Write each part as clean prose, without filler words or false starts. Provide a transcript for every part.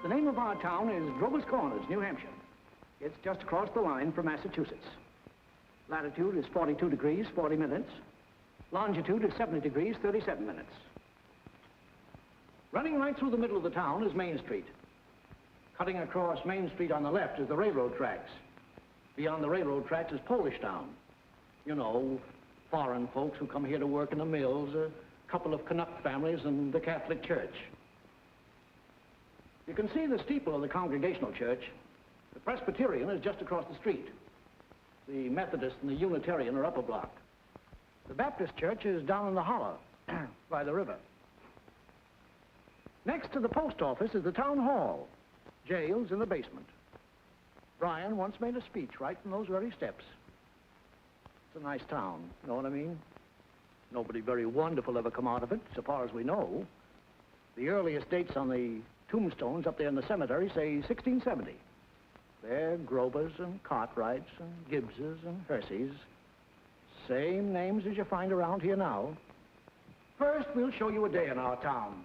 The name of our town is Grover's Corners, New Hampshire. It's just across the line from Massachusetts. Latitude is 42 degrees, 40 minutes. Longitude is 70 degrees, 37 minutes. Running right through the middle of the town is Main Street. Cutting across Main Street on the left is the railroad tracks. Beyond the railroad tracks is Polish Town. You know, foreign folks who come here to work in the mills, a couple of Canuck families, and the Catholic Church. You can see the steeple of the Congregational Church. The Presbyterian is just across the street. The Methodist and the Unitarian are up a block. The Baptist Church is down in the hollow, by the river. Next to the post office is the town hall. Jail's in the basement. Brian once made a speech right from those very steps. It's a nice town, you know what I mean? Nobody very wonderful ever come out of it, so far as we know. The earliest dates on the tombstones up there in the cemetery say 1670. They're Grovers and Cartwrights and Gibbses and Herseys. Same names as you find around here now. First, we'll show you a day in our town.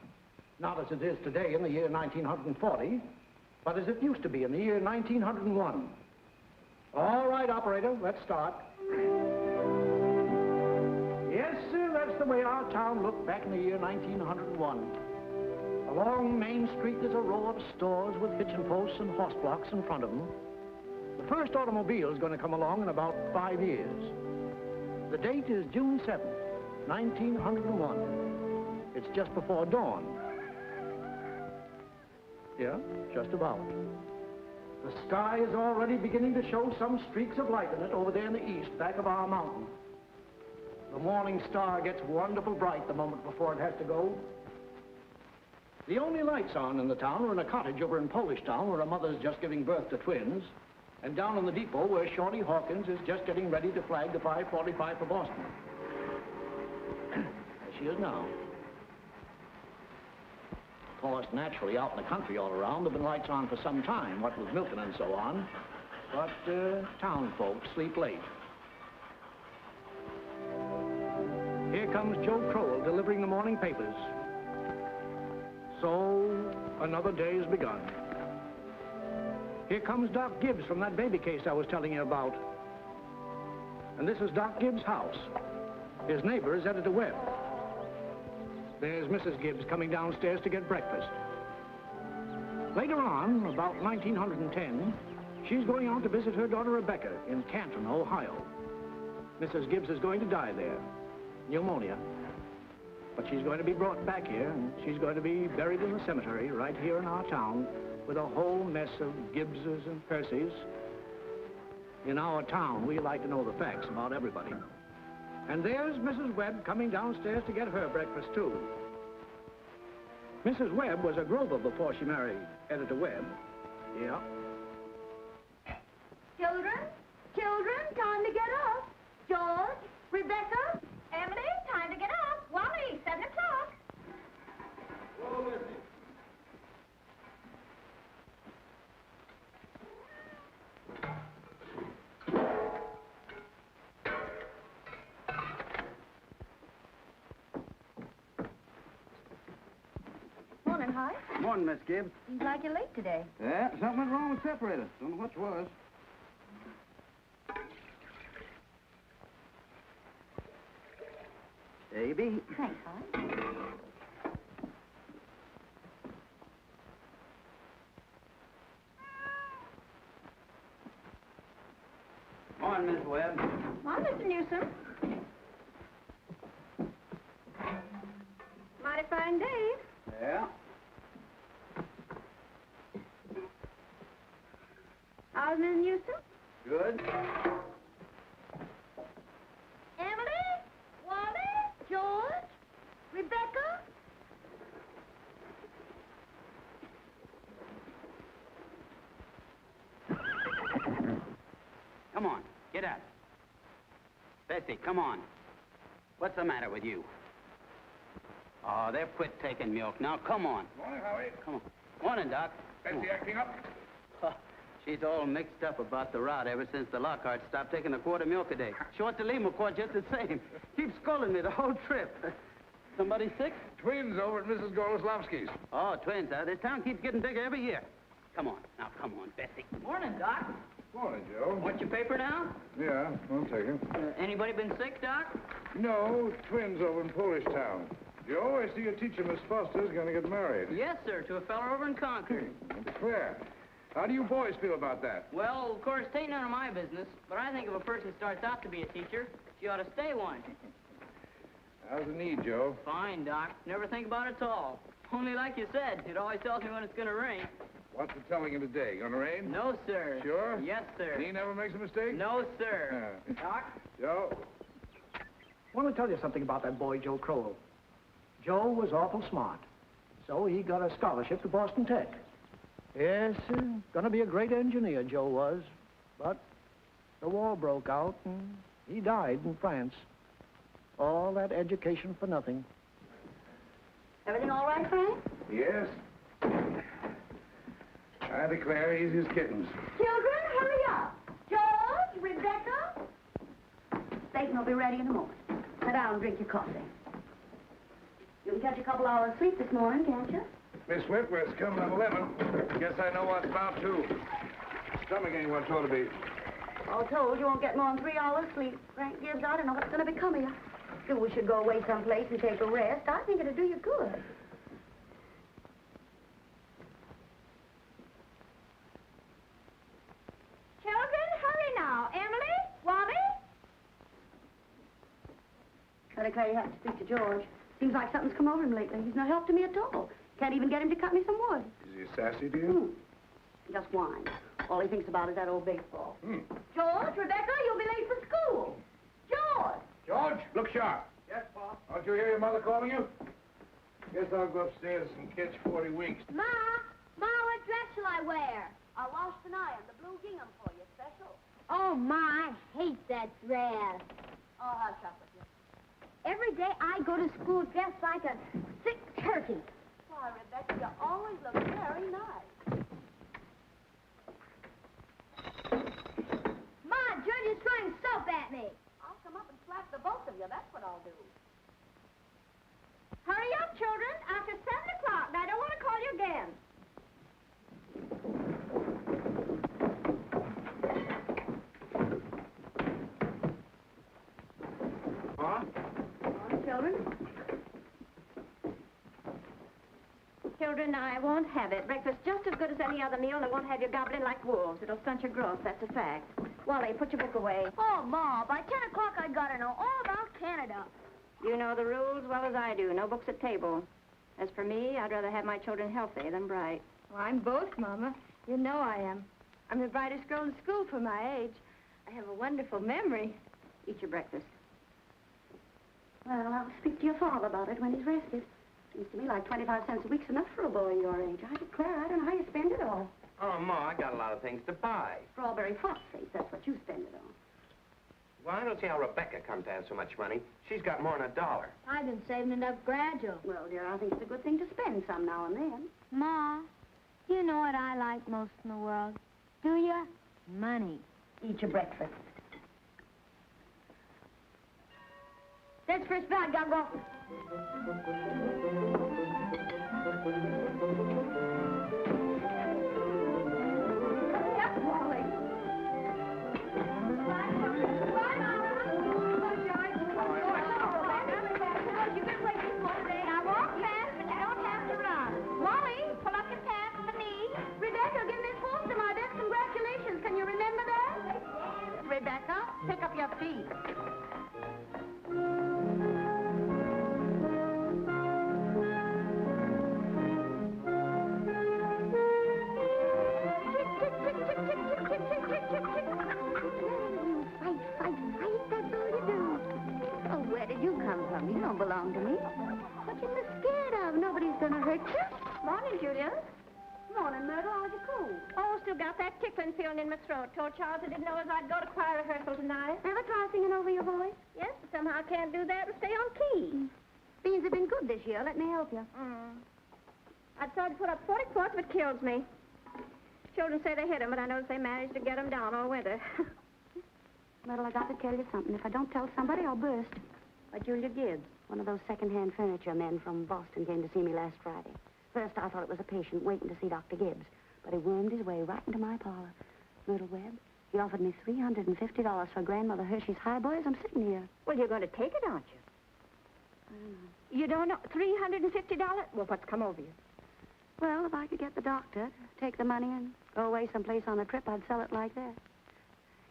Not as it is today in the year 1940, but as it used to be in the year 1901. All right, operator, let's start. Yes, sir, that's the way our town looked back in the year 1901. Along Main Street, there's a row of stores with hitching posts and horse blocks in front of them. The first automobile is going to come along in about 5 years. The date is June 7th, 1901. It's just before dawn. Yeah, just about. The sky is already beginning to show some streaks of light in it over there in the east, back of our mountain. The morning star gets wonderful bright the moment before it has to go. The only lights on in the town are in a cottage over in Polish Town where a mother's just giving birth to twins, and down in the depot where Shorty Hawkins is just getting ready to flag the 545 for Boston. There she is now. Of course, naturally, out in the country all around, there have been lights on for some time, what with Milton and so on. But town folks sleep late. Here comes Joe Crowell delivering the morning papers. So, another day's begun. Here comes Doc Gibbs from that baby case I was telling you about. And this is Doc Gibbs' house. His neighbor is Editor Webb. There's Mrs. Gibbs coming downstairs to get breakfast. Later on, about 1910, she's going out to visit her daughter Rebecca in Canton, Ohio. Mrs. Gibbs is going to die there. Pneumonia. But she's going to be brought back here, and she's going to be buried in the cemetery right here in our town with a whole mess of Gibbses and Percys. In our town, we like to know the facts about everybody. And there's Mrs. Webb coming downstairs to get her breakfast, too. Mrs. Webb was a Grover before she married Editor Webb. Yeah. Children, time to get up. George, Rebecca, Emily, time to get up. Wally, 7 o'clock. Oh, Missy. Morning, Hi. Morning, Miss Gibbs. Seems like you're late today. Yeah, something went wrong with separator. Don't know what it was. Baby. Thanks, Hi. Morning, Miss Webb. Morning, Mr. Newsom. Mighty fine day. Yeah. How's Miss Newsom? Good. Emily, Wally, George, Rebecca. Come on, get up. Bessie, come on. What's the matter with you? Oh, they've quit taking milk. Now, come on. Morning, Howie. Come on. Morning, Doc. Bessie acting up? Oh, she's all mixed up about the route ever since the Lockhart stopped taking a quart of milk a day. She ought to leave him a quart just the same. Keeps scolding me the whole trip. Somebody sick? Twins over at Mrs. Goloslavsky's. Oh, twins, huh? This town keeps getting bigger every year. Come on. Now, come on, Bessie. Morning, Doc. Morning, Joe. Want your paper now? Yeah, I'll take it. Anybody been sick, Doc? No, twins over in Polish Town. Joe, I see your teacher, Miss Foster's going to get married. Yes, sir, to a fella over in Concord. Declare. How do you boys feel about that? Well, of course, it ain't none of my business, but I think if a person starts out to be a teacher, she ought to stay one. How's the need, Joe? Fine, Doc. Never think about it at all. Only like you said, it always tells me when it's gonna rain. What's the telling of the day? Gonna rain? No, sir. Sure? Yes, sir. He never makes a mistake? No, sir. Doc? Joe? I want to tell you something about that boy, Joe Crowell. Joe was awful smart, so he got a scholarship to Boston Tech. Yes, gonna be a great engineer, Joe was. But the war broke out, and he died in France. All that education for nothing. Everything all right, Frank? Yes. I declare easy as kittens. Children, hurry up. George, Rebecca. Satan will be ready in a moment. Sit down and drink your coffee. You can catch a couple hours sleep this morning, can't you? Miss Whitworth's coming at 11. Guess I know what's about to. Stomach ain't what it ought to be. All told, you won't get more than 3 hours sleep. Frank Gibbs, I don't know what's going to become of you. You should go away someplace and take a rest. I think it'll do you good. Children, hurry now. Emily, Wally. I declare you have to speak to George. Seems like something's come over him lately. He's no help to me at all. Can't even get him to cut me some wood. Is he sassy to you? Just whines. All he thinks about is that old baseball. Hmm. George, Rebecca, you'll be late for school. George! George, look sharp. Yes, Pop? Don't you hear your mother calling you? Guess I'll go upstairs and catch 40 winks. Ma, what dress shall I wear? I'll wash and iron the blue gingham for you, special. Oh, Ma, I hate that dress. Oh, hush up with you. Every day I go to school dressed like a sick turkey. Why, Rebecca, you always look very nice. Ma, George is throwing soap at me. I'll come up and slap the both of you. That's what I'll do. Hurry up, children. After 7 o'clock. I don't want to call you again. Huh? Children? Children, I won't have it. Breakfast just as good as any other meal, and I won't have you gobbling like wolves. It'll stunt your growth, that's a fact. Wally, put your book away. Oh, Ma, by 10 o'clock I gotta know all about Canada. You know the rules well as I do. No books at table. As for me, I'd rather have my children healthy than bright. Well, I'm both, Mama. You know I am. I'm the brightest girl in school for my age. I have a wonderful memory. Eat your breakfast. Well, I'll speak to your father about it when he's rested. Seems to me like 25 cents a week's enough for a boy your age. I declare, I don't know how you spend it all. Oh, Ma, I got a lot of things to buy. Strawberry phosphate, that's what you spend it on. Well, I don't see how Rebecca comes to have so much money. She's got more than $1. I've been saving it up gradual. Well, dear, I think it's a good thing to spend some now and then. Ma, you know what I like most in the world? Do you? Money. Eat your breakfast. That's first bell. I gotta go. Yep, Wally. I walk fast, but you don't have to run. Wally, pull up your pants at the knee. Rebecca, give Miss Foster my best congratulations. Can you remember that? Rebecca, pick up your feet. You don't belong to me. What you so scared of? Nobody's gonna hurt you. Morning, Julia. Morning, Myrtle. How's your cold? Oh, still got that tickling feeling in my throat. Told Charles I didn't know as I'd go to choir rehearsal tonight. Ever try singing over your voice? Yes, but somehow I can't do that and stay on key. Beans have been good this year. Let me help you. I'd tried to put up 44th, but it kills me. Children say they hit 'em, but I notice they managed to get 'em down all winter. Myrtle, I got to tell you something. If I don't tell somebody, I'll burst. But Julia Gibbs. One of those second-hand furniture men from Boston came to see me last Friday. First, I thought it was a patient waiting to see Dr. Gibbs, but he wormed his way right into my parlor. Little Webb, he offered me $350 for Grandmother Hershey's highboy as I'm sitting here. Well, you're going to take it, aren't you? I don't know. You don't know? $350? Well, what's come over you? Well, if I could get the doctor to take the money and go away someplace on a trip, I'd sell it like that.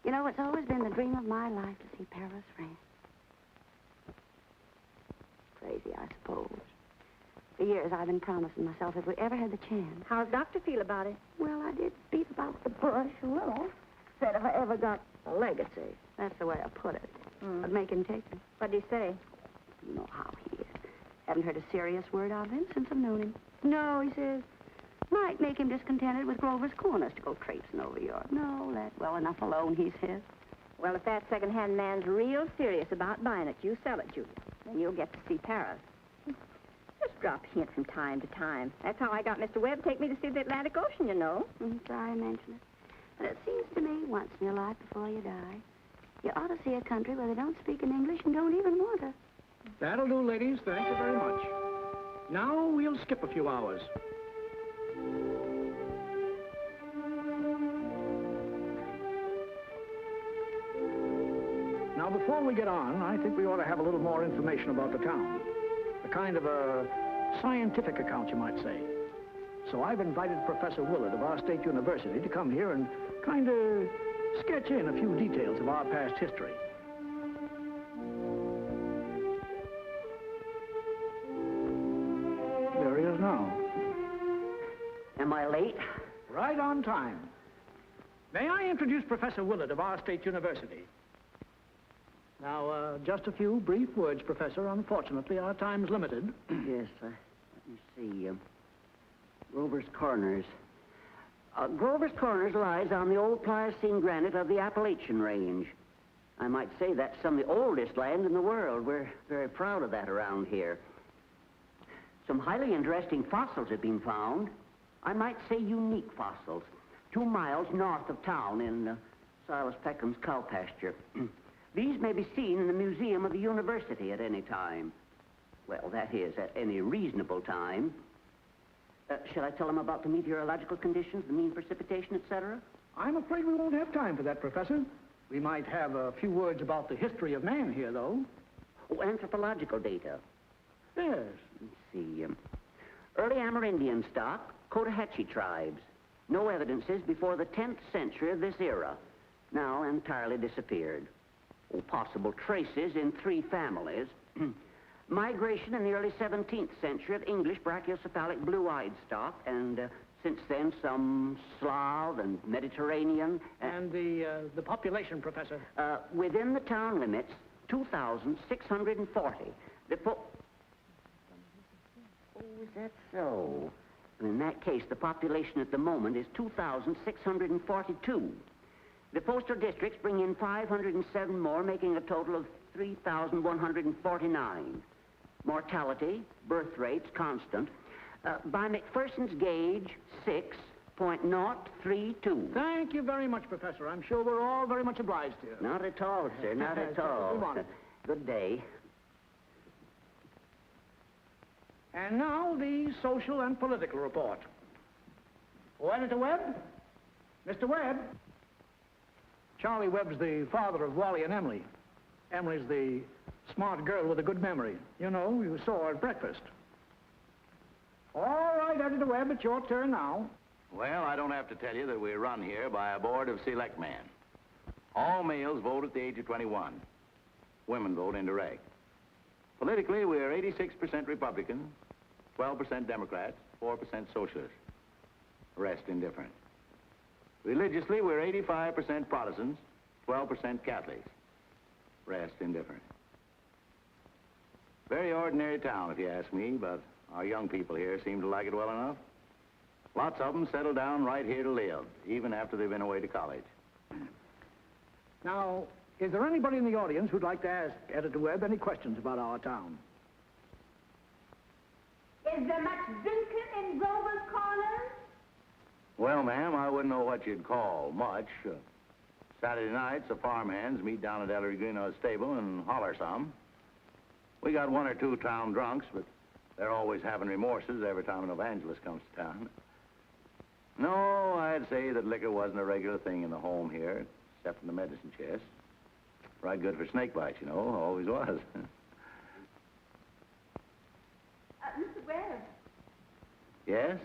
You know, it's always been the dream of my life to see Paris, France. Crazy, I suppose. For years, I've been promising myself if we ever had the chance. How's Doctor feel about it? Well, I did beat about the bush a little. Said if I ever got a legacy, that's the way I put it, I'd make him take me. What'd he say? You know how he is. Haven't heard a serious word of him since I've known him. No, he says, might make him discontented with Grover's Corners to go traipsing over Europe. No, let well enough alone, he says. Well, if that second-hand man's real serious about buying it, you sell it, Julia. Then you'll get to see Paris. Just drop a hint from time to time. That's how I got Mr. Webb to take me to see the Atlantic Ocean, you know. Sorry I mentioned it. But it seems to me, once in your life before you die, you ought to see a country where they don't speak in English and don't even want to. That'll do, ladies. Thank you very much. Now we'll skip a few hours. Now, before we get on, I think we ought to have a little more information about the town. A kind of a scientific account, you might say. So I've invited Professor Willard of our state university to come here and kind of sketch in a few details of our past history. There he is now. Am I late? Right on time. May I introduce Professor Willard of our state university? Now, just a few brief words, Professor. Unfortunately, our time's limited. Yes, let me see. Grover's Corners. Grover's Corners lies on the old Pliocene granite of the Appalachian Range. I might say that's some of the oldest land in the world. We're very proud of that around here. Some highly interesting fossils have been found. I might say unique fossils. 2 miles north of town in Silas Peckham's cow pasture. These may be seen in the museum of the university at any time. Well, that is, at any reasonable time. Shall I tell them about the meteorological conditions, the mean precipitation, etc.? I'm afraid we won't have time for that, Professor. We might have a few words about the history of man here, though. Oh, anthropological data. Yes. Let's see. Early Amerindian stock, Cotahatchee tribes. No evidences before the 10th century of this era. Now entirely disappeared. Oh, possible traces in 3 families. Migration in the early 17th century of English brachiocephalic blue-eyed stock, and since then some Slav and Mediterranean. And the population, Professor? Within the town limits, 2,640. Oh, is that so? In that case, the population at the moment is 2,642. The postal districts bring in 507 more, making a total of 3,149. Mortality, birth rates, constant. By McPherson's gauge, 6.032. Thank you very much, Professor. I'm sure we're all very much obliged to you. Not at all, sir, not at all. Come on. Good day. And now the social and political report. Oh, Editor Webb? Mr. Webb? Charlie Webb's the father of Wally and Emily. Emily's the smart girl with a good memory. You know, you saw her at breakfast. All right, Editor Webb, it's your turn now. Well, I don't have to tell you that we run here by a board of selectmen. All males vote at the age of 21. Women vote indirect. Politically, we're 86% Republican, 12% Democrats, 4% Socialists. The rest indifferent. Religiously, we're 85% Protestants, 12% Catholics. Rest indifferent. Very ordinary town, if you ask me, but our young people here seem to like it well enough. Lots of them settle down right here to live, even after they've been away to college. Now, is there anybody in the audience who'd like to ask Editor Webb any questions about our town? Is there much drinking in Grover's Corners? Well, ma'am, I wouldn't know what you'd call much. Saturday nights, the farmhands meet down at Ellery Greenaw's stable and holler some. We got one or two town drunks, but they're always having remorses every time an evangelist comes to town. No, I'd say that liquor wasn't a regular thing in the home here, except in the medicine chest. Right good for snake bites, you know, always was. Mr. Webb. Yes?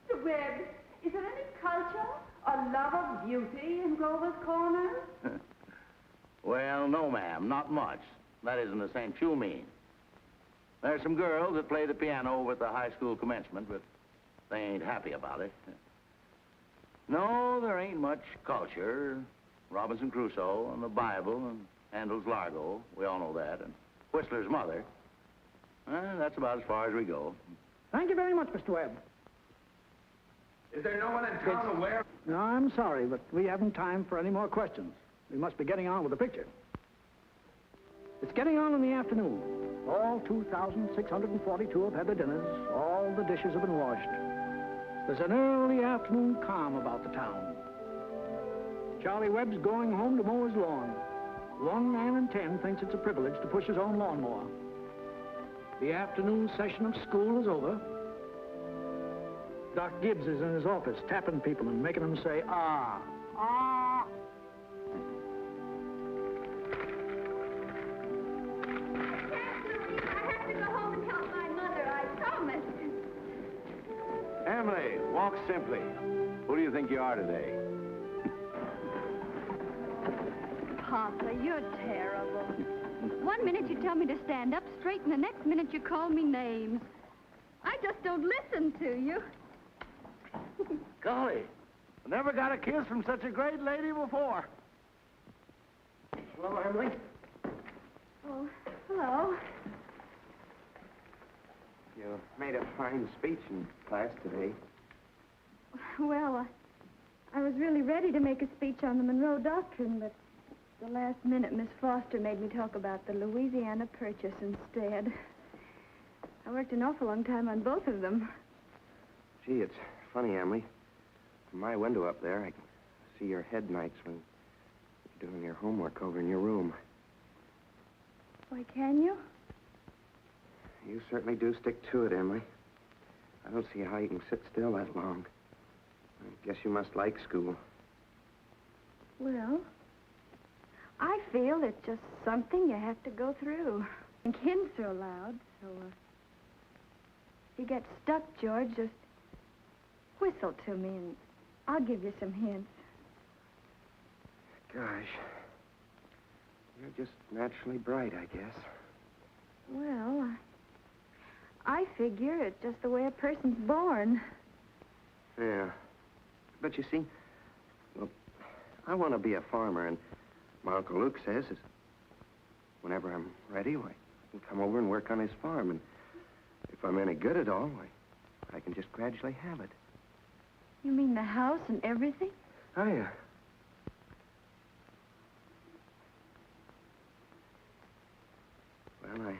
Mr. Webb, is there any culture or love of beauty in Grover's Corner? Well, no, ma'am, not much. That isn't the sense you mean. There's some girls that play the piano over at the high school commencement, but they ain't happy about it. No, there ain't much culture. Robinson Crusoe and the Bible and Handel's Largo, we all know that, and Whistler's mother. That's about as far as we go. Thank you very much, Mr. Webb. Is there no one in town aware? No, I'm sorry, but we haven't time for any more questions. We must be getting on with the picture. It's getting on in the afternoon. All 2,642 have had their dinners. All the dishes have been washed. There's an early afternoon calm about the town. Charlie Webb's going home to mow his lawn. 1 man in 10 thinks it's a privilege to push his own lawnmower. The afternoon session of school is over. Doc Gibbs is in his office tapping people and making them say, ah, ah. Emily, walk simply. Who do you think you are today? Papa, you're terrible. 1 minute you tell me to stand up straight, and the next minute you call me names. I just don't listen to you. Golly, I never got a kiss from such a great lady before. Hello, Emily. Oh, hello. You made a fine speech in class today. Well, I was really ready to make a speech on the Monroe Doctrine, but the last minute Miss Foster made me talk about the Louisiana Purchase instead. I worked an awful long time on both of them. Gee, it's funny, Emily. From my window up there, I can see your head nights when you're doing your homework over in your room. Why, can you? You certainly do stick to it, Emily. I don't see how you can sit still that long. I guess you must like school. Well, I feel it's just something you have to go through. And Ken's so loud, so, if you get stuck, George, just whistle to me and I'll give you some hints. Gosh. You're just naturally bright, I guess. Well, I figure it's just the way a person's born. Yeah. But you see, well, I want to be a farmer, and my Uncle Luke says is whenever I'm ready, why, I can come over and work on his farm, and if I'm any good at all, why, I can just gradually have it. You mean the house and everything? Oh, yeah. Well, I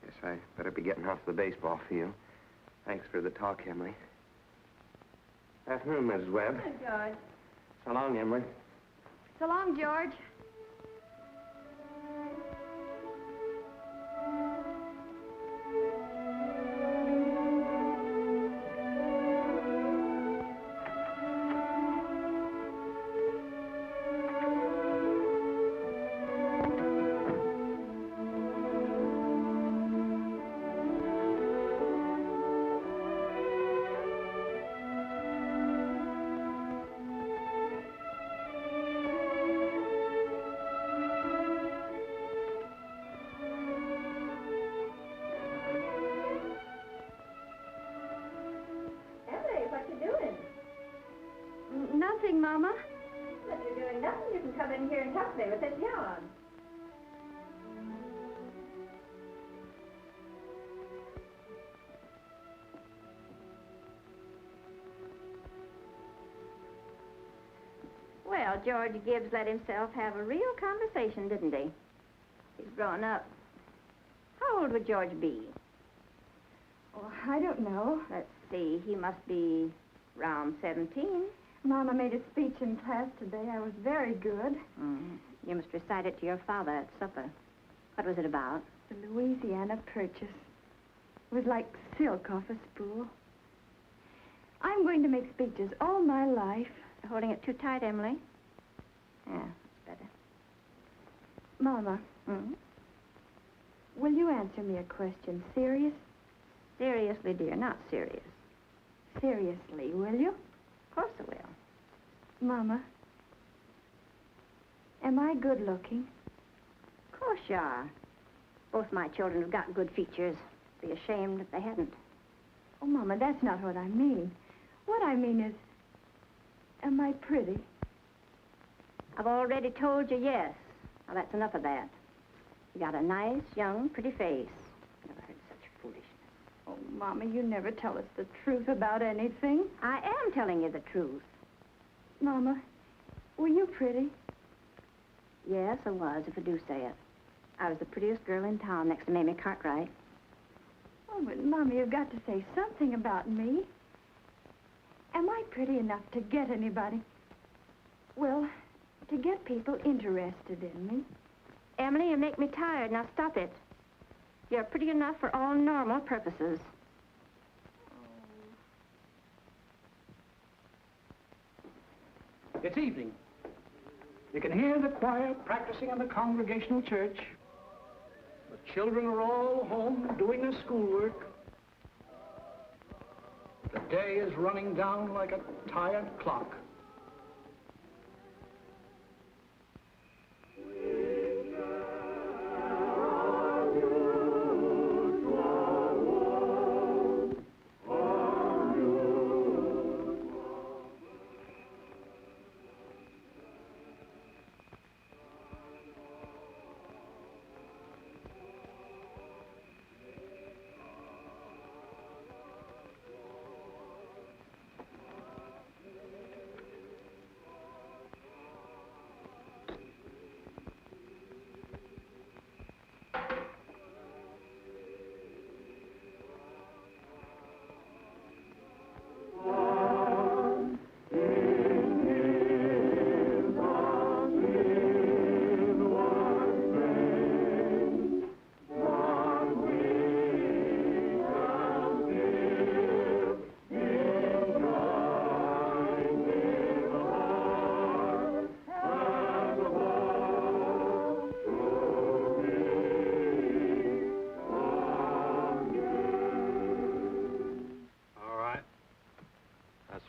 guess I better be getting off the baseball field. Thanks for the talk, Emily. Afternoon, Mrs. Webb. Hey, George. So long, Emily. So long, George. Nothing, Mama. If you're doing nothing, you can come in here and help me with this yarn. Well, George Gibbs let himself have a real conversation, didn't he? He's grown up. How old would George be? Oh, I don't know. Let's see, he must be around 17. Mama made a speech in class today. I was very good. You must recite it to your father at supper. What was it about? The The Louisiana Purchase. It was like silk off a spool. I'm going to make speeches all my life. You're holding it too tight, Emily. Yeah, that's better. Mama, Hmm? will you answer me a question? Serious? Seriously, dear, not serious. Seriously, will you? Of course I will. Mama, am I good looking? Of course you are. Both my children have got good features. Be ashamed if they hadn't. Oh, Mama, that's not what I mean. What I mean is, am I pretty? I've already told you yes. Now, that's enough of that. You got a nice, young, pretty face. Never heard such foolishness. Oh, Mama, you never tell us the truth about anything. I am telling you the truth. Mama, were you pretty? Yes, I was, if I do say it. I was the prettiest girl in town next to Mamie Cartwright. Oh, but Mama, you've got to say something about me. Am I pretty enough to get anybody? Well, to get people interested in me. Emily, you make me tired. Now stop it. You're pretty enough for all normal purposes. It's evening. You can hear the choir practicing in the Congregational Church. The children are all home doing their schoolwork. The day is running down like a tired clock.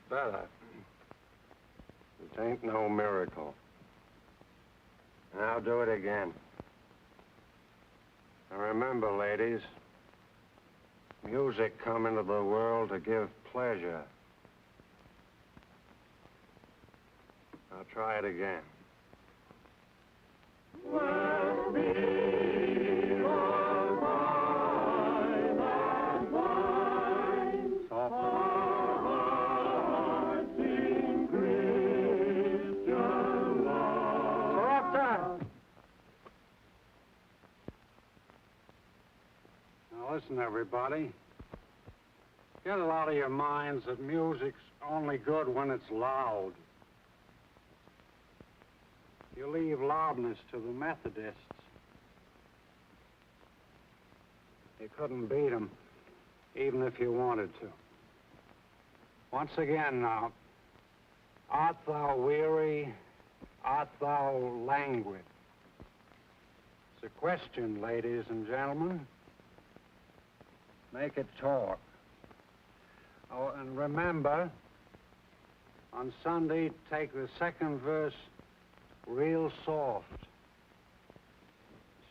Better. It ain't no miracle. Now do it again. And remember, ladies, music come into the world to give pleasure. Now try it again. Listen, everybody. Get it out of your minds that music's only good when it's loud. You leave loudness to the Methodists. You couldn't beat them, even if you wanted to. Once again now, art thou weary? Art thou languid? It's a question, ladies and gentlemen. Make it talk. Oh, and remember, on Sunday, take the second verse real soft.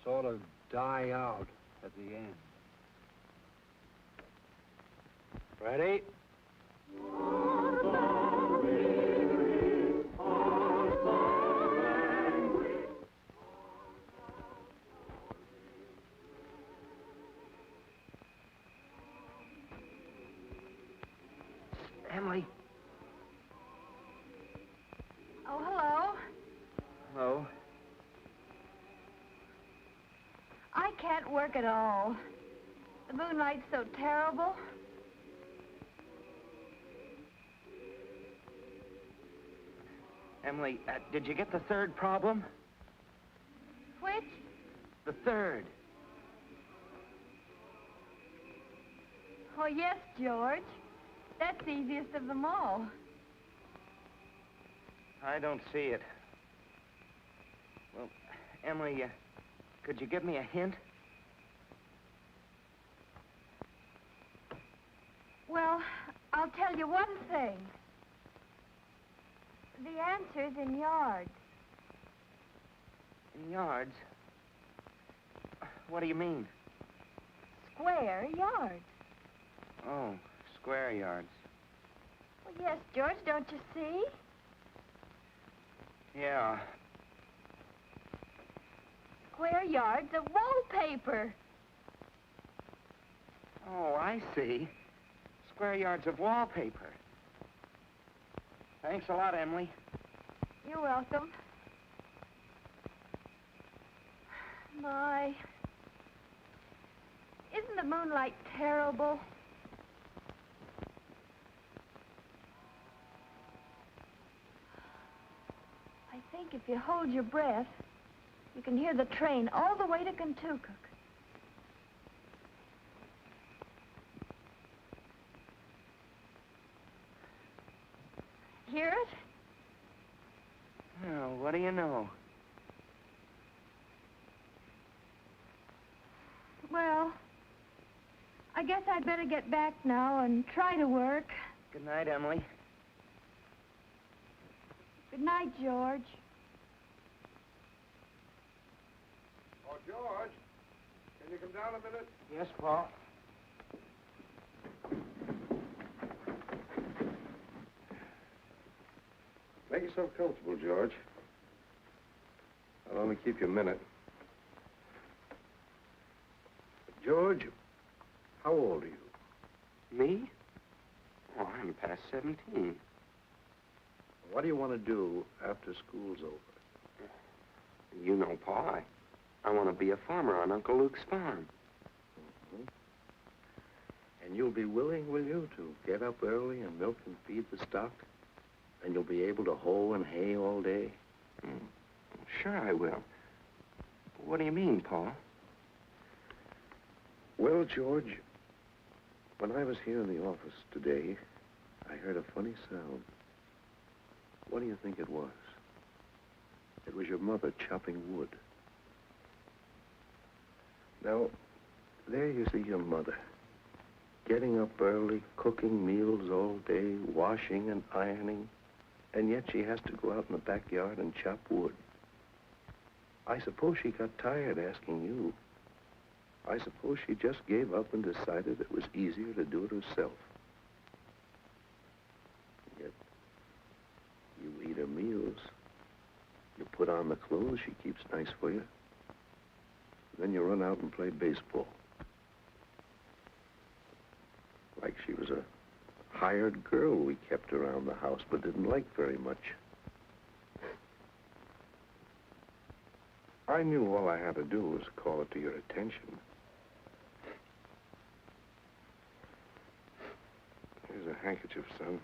Sort of die out at the end. Ready? Emily. Oh, hello. Hello. I can't work at all. The moonlight's so terrible. Emily, did you get the third problem? Which? The third. Oh, yes, George. That's the easiest of them all. I don't see it. Well, Emily, could you give me a hint? Well, I'll tell you one thing. The answer's in yards. In yards? What do you mean? Square yards. Oh, square yards. Well, yes, George, don't you see? Yeah. Square yards of wallpaper. Oh, I see. Square yards of wallpaper. Thanks a lot, Emily. You're welcome. My. Isn't the moonlight terrible? I think if you hold your breath, you can hear the train all the way to Kentucky. Hear it? Oh, what do you know? Well, I guess I'd better get back now and try to work. Good night, Emily. Good night, George. Oh, George, can you come down a minute? Yes, Pa. Make yourself comfortable, George. I'll only keep you a minute. George, how old are you? Me? Oh, I'm past 17. What do you want to do after school's over? You know, Pa, I want to be a farmer on Uncle Luke's farm. Mm-hmm. And you'll be willing, will you, to get up early and milk and feed the stock? And you'll be able to hoe and hay all day? Sure I will. What do you mean, Pa? Well, George, when I was here in the office today, I heard a funny sound. What do you think it was? It was your mother chopping wood. Now, there you see your mother, getting up early, cooking meals all day, washing and ironing, and yet she has to go out in the backyard and chop wood. I suppose she got tired asking you. I suppose she just gave up and decided it was easier to do it herself. Yet, you eat her meals. You put on the clothes she keeps nice for you. Then you run out and play baseball. Like she was a hired girl we kept around the house but didn't like very much. I knew all I had to do was call it to your attention. Here's a handkerchief, son.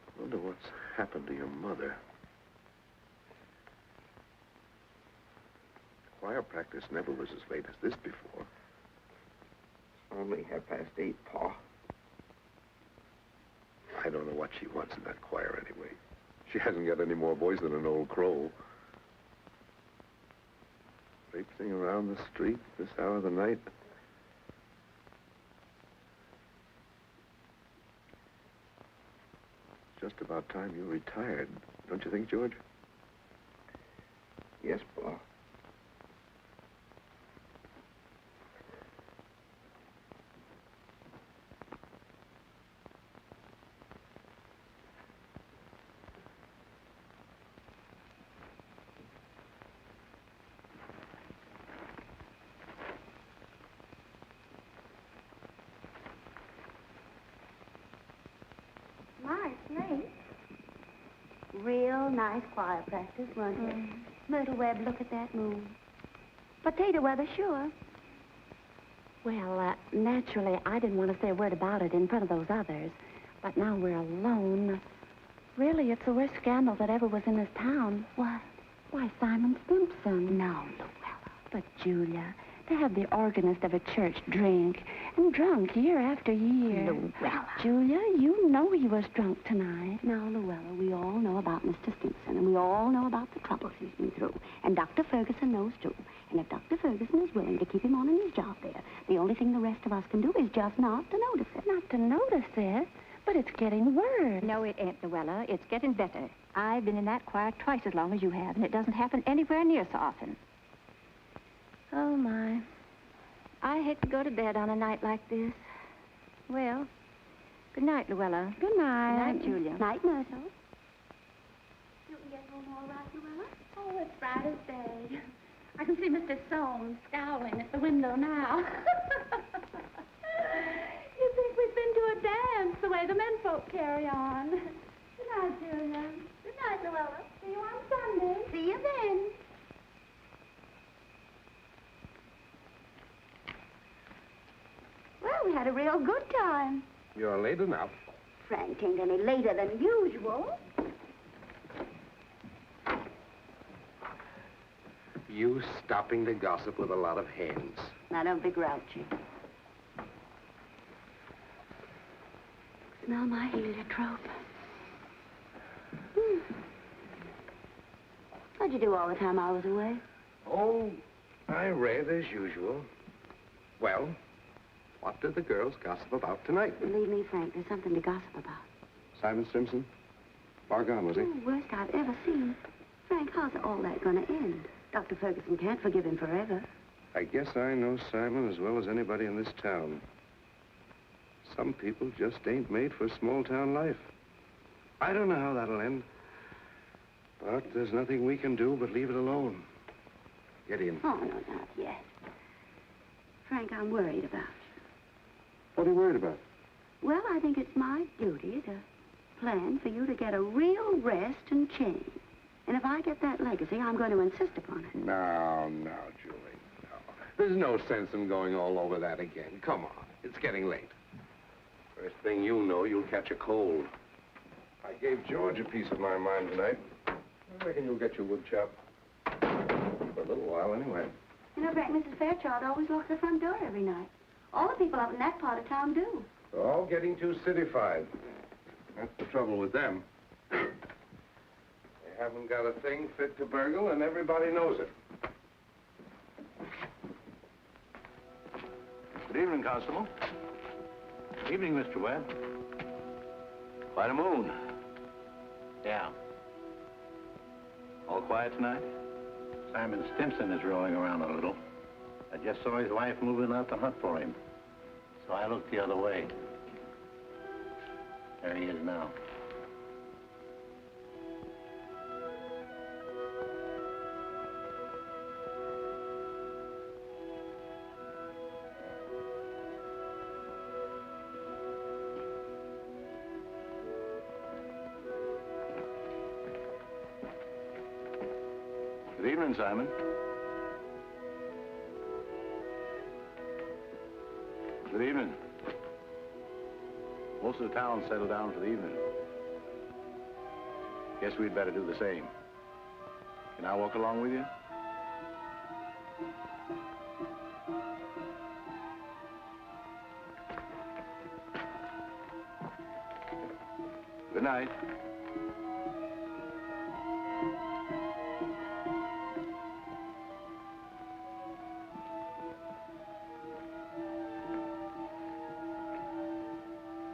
I wonder what's happened to your mother. Choir practice never was as late as this before. It's only 8:30, Pa. I don't know what she wants in that choir anyway. She hasn't got any more voice than an old crow. Traipsing around the street this hour of the night. Just about time you retired, don't you think, George? Yes, Pa. My, it's late. Real nice choir practice, wasn't it? Myrtle Webb, look at that moon. Potato weather, sure. Well, naturally, I didn't want to say a word about it in front of those others. But now we're alone. Really, it's the worst scandal that ever was in this town. What? Why, Simon Simpson. No, Luella. Julia. To have the organist of a church drink, and drunk year after year. Luella. Julia, you know he was drunk tonight. Now, Luella, we all know about Mr. Stimson, and we all know about the troubles he's been through. And Dr. Ferguson knows, too. And if Dr. Ferguson is willing to keep him on in his job there, the only thing the rest of us can do is just not to notice it. Not to notice it? But it's getting worse. No, it ain't, Luella. It's getting better. I've been in that choir twice as long as you have, and it doesn't happen anywhere near so often. Oh, my. I hate to go to bed on a night like this. Well, good night, Luella. Good night. Good night, Julia. Night, Myrtle. You can get home all right, Luella? Oh, it's bright as day. I can see Mr. Soames scowling at the window now. You think we've been to a dance the way the men folk carry on. Good night, Julia. Good night, Luella. See you on Sunday. See you then. Well, we had a real good time. You're late enough. Frank ain't any later than usual. You stopping to gossip with a lot of hens. Now, don't be grouchy. Smell my heliotrope. What'd you do all the time I was away? Oh, I read as usual. Well, what did the girls gossip about tonight? Believe me, Frank, there's something to gossip about. Simon Stimson? Far gone, was he? Oh, worst I've ever seen. Frank, how's all that going to end? Dr. Ferguson can't forgive him forever. I guess I know Simon as well as anybody in this town. Some people just ain't made for small-town life. I don't know how that'll end. But there's nothing we can do but leave it alone. Get in. Oh, no, not yet. Frank, I'm worried about you. What are you worried about? Well, I think it's my duty to plan for you to get a real rest and change. And if I get that legacy, I'm going to insist upon it. No, Julie, no. There's no sense in going all over that again. Come on. It's getting late. First thing you know, you'll catch a cold. I gave George a piece of my mind tonight. I reckon you'll get your wood chop. For a little while, anyway. You know, Frank, Mrs. Fairchild always locks the front door every night. All the people up in that part of town do. They're all getting too cityfied. That's the trouble with them. They haven't got a thing fit to burgle, and everybody knows it. Good evening, Constable. Evening, Mr. Webb. Quite a moon. Yeah. All quiet tonight? Simon Stimson is rolling around a little. I just saw his wife moving out to hunt for him. So I looked the other way. There he is now. Good evening, Simon. Good evening. Most of the town settled down for the evening. Guess we'd better do the same. Can I walk along with you? Good night.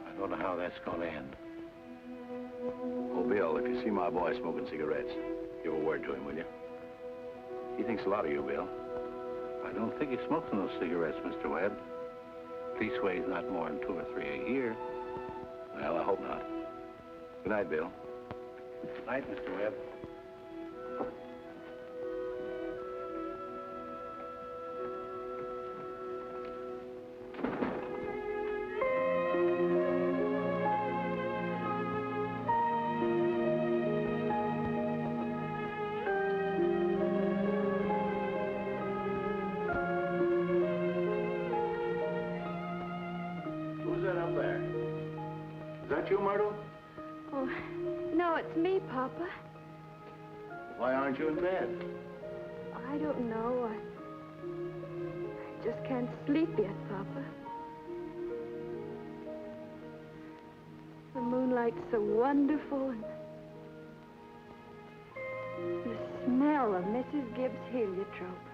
I don't know how that's going to end. Oh, Bill, if you see my boy smoking cigarettes, give a word to him, will you? He thinks a lot of you, Bill. I don't think he smokes those cigarettes, Mr. Webb. Leastways, not more than 2 or 3 a year. Well, I hope not. Good night, Bill. Good night, Mr. Webb. Who's that up there? Is that you, Myrtle? Oh, no, it's me, Papa. Why aren't you in bed? I don't know. can't sleep yet, Papa. The moonlight's so wonderful, and the smell of Mrs. Gibbs' heliotrope.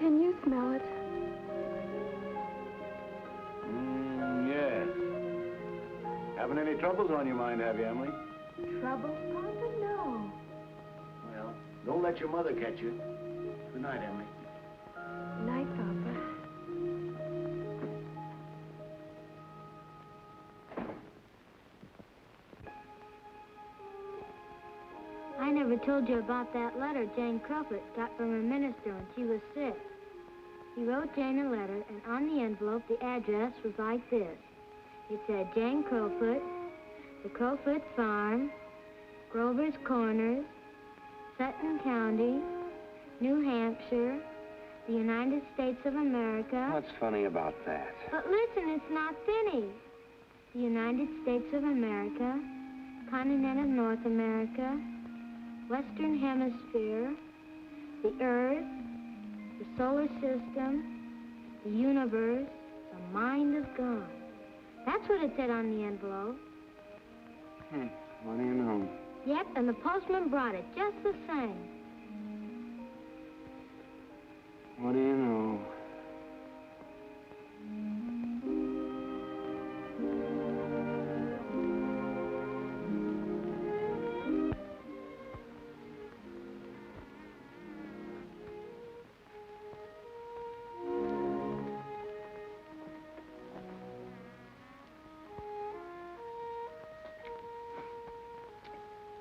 Can you smell it? Yes. Having any troubles on your mind, have you, Emily? Trouble, Papa? No. Well, don't let your mother catch you. Good night, Emily. Night, Papa. I never told you about that letter Jane Crowfoot got from her minister when she was sick. He wrote Jane a letter, and on the envelope, the address was like this. It said, Jane Crowfoot, the Crowfoot Farm, Grover's Corners, Sutton County, New Hampshire, the United States of America. What's funny about that? But listen, it's not finished. The United States of America, continent of North America, Western Hemisphere, the Earth, the solar system, the universe, the mind of God. That's what it said on the envelope. What do you know? Yep, and the postman brought it just the same. What do you know?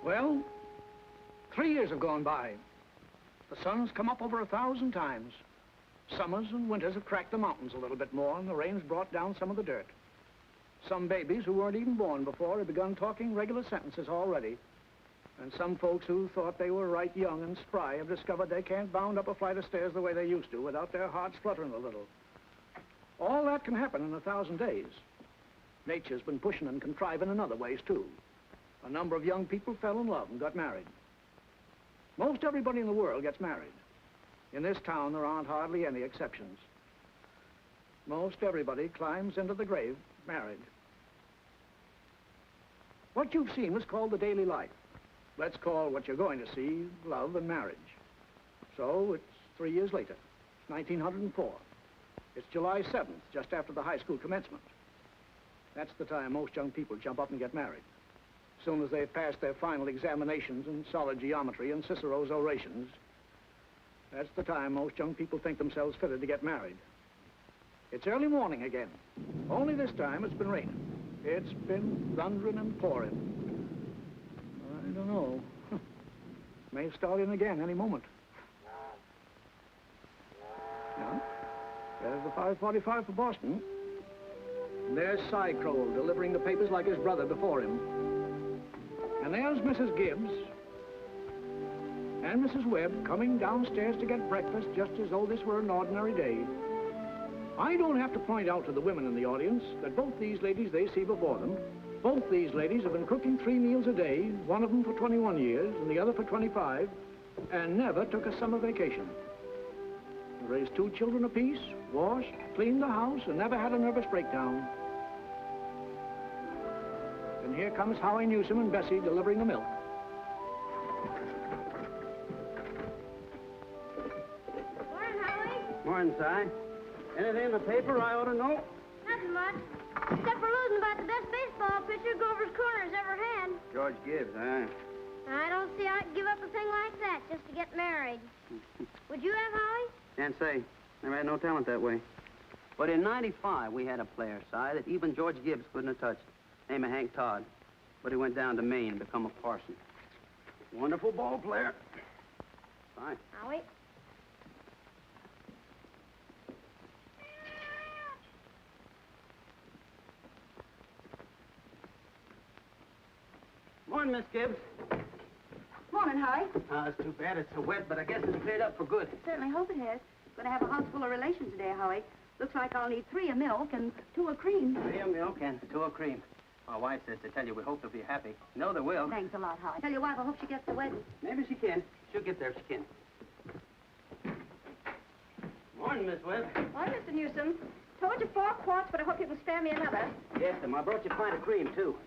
Well, 3 years have gone by. The sun's come up over 1,000 times. Summers and winters have cracked the mountains a little bit more, and the rain's brought down some of the dirt. Some babies who weren't even born before have begun talking regular sentences already. And some folks who thought they were right young and spry have discovered they can't bound up a flight of stairs the way they used to without their hearts fluttering a little. All that can happen in 1,000 days. Nature's been pushing and contriving in other ways, too. A number of young people fell in love and got married. Most everybody in the world gets married. In this town, there aren't hardly any exceptions. Most everybody climbs into the grave married. What you've seen was called the daily life. Let's call what you're going to see love and marriage. So it's 3 years later, 1904. It's July 7th, just after the high school commencement. That's the time most young people jump up and get married. As soon as they've passed their final examinations in solid geometry and Cicero's orations, that's the time most young people think themselves fitted to get married. It's early morning again. Only this time it's been raining. It's been thundering and pouring. I don't know. May start in again any moment. Yeah? There's the 5:45 for Boston. And there's Cy Crowell delivering the papers like his brother before him. And there's Mrs. Gibbs and Mrs. Webb coming downstairs to get breakfast just as though this were an ordinary day. I don't have to point out to the women in the audience that both these ladies they see before them, both these ladies have been cooking 3 meals a day, one of them for 21 years and the other for 25, and never took a summer vacation. They raised 2 children apiece, washed, cleaned the house, and never had a nervous breakdown. And here comes Howie Newsom and Bessie delivering the milk. Morning, Howie. Morning, Si. Anything in the paper I ought to know? Nothing much, except for losing about the best baseball pitcher Grover's Corners ever had. George Gibbs, huh? I don't see how I'd give up a thing like that just to get married. Would you have, Howie? Can't say. Never had no talent that way. But in '95, we had a player, Si, that even George Gibbs couldn't have touched. Name of Hank Todd. But he went down to Maine to become a parson. Wonderful ball player. Fine. Howie? Morning, Miss Gibbs. Morning, Howie. It's too bad it's so wet, but I guess it's cleared up for good. Certainly hope it has. Going to have a house full of relations today, Howie. Looks like I'll need 3 of milk and 2 of cream. 3 of milk and 2 of cream. My wife says to tell you we hope they'll be happy. No, they will. Thanks a lot, Howie. Tell your wife I hope she gets the wedding. Maybe she can. She'll get there if she can. Morning, Miss Webb. Well, Mr. Newsom, told you 4 quarts, but I hope you can spare me another. Yes, ma'am. I brought you a pint of cream, too.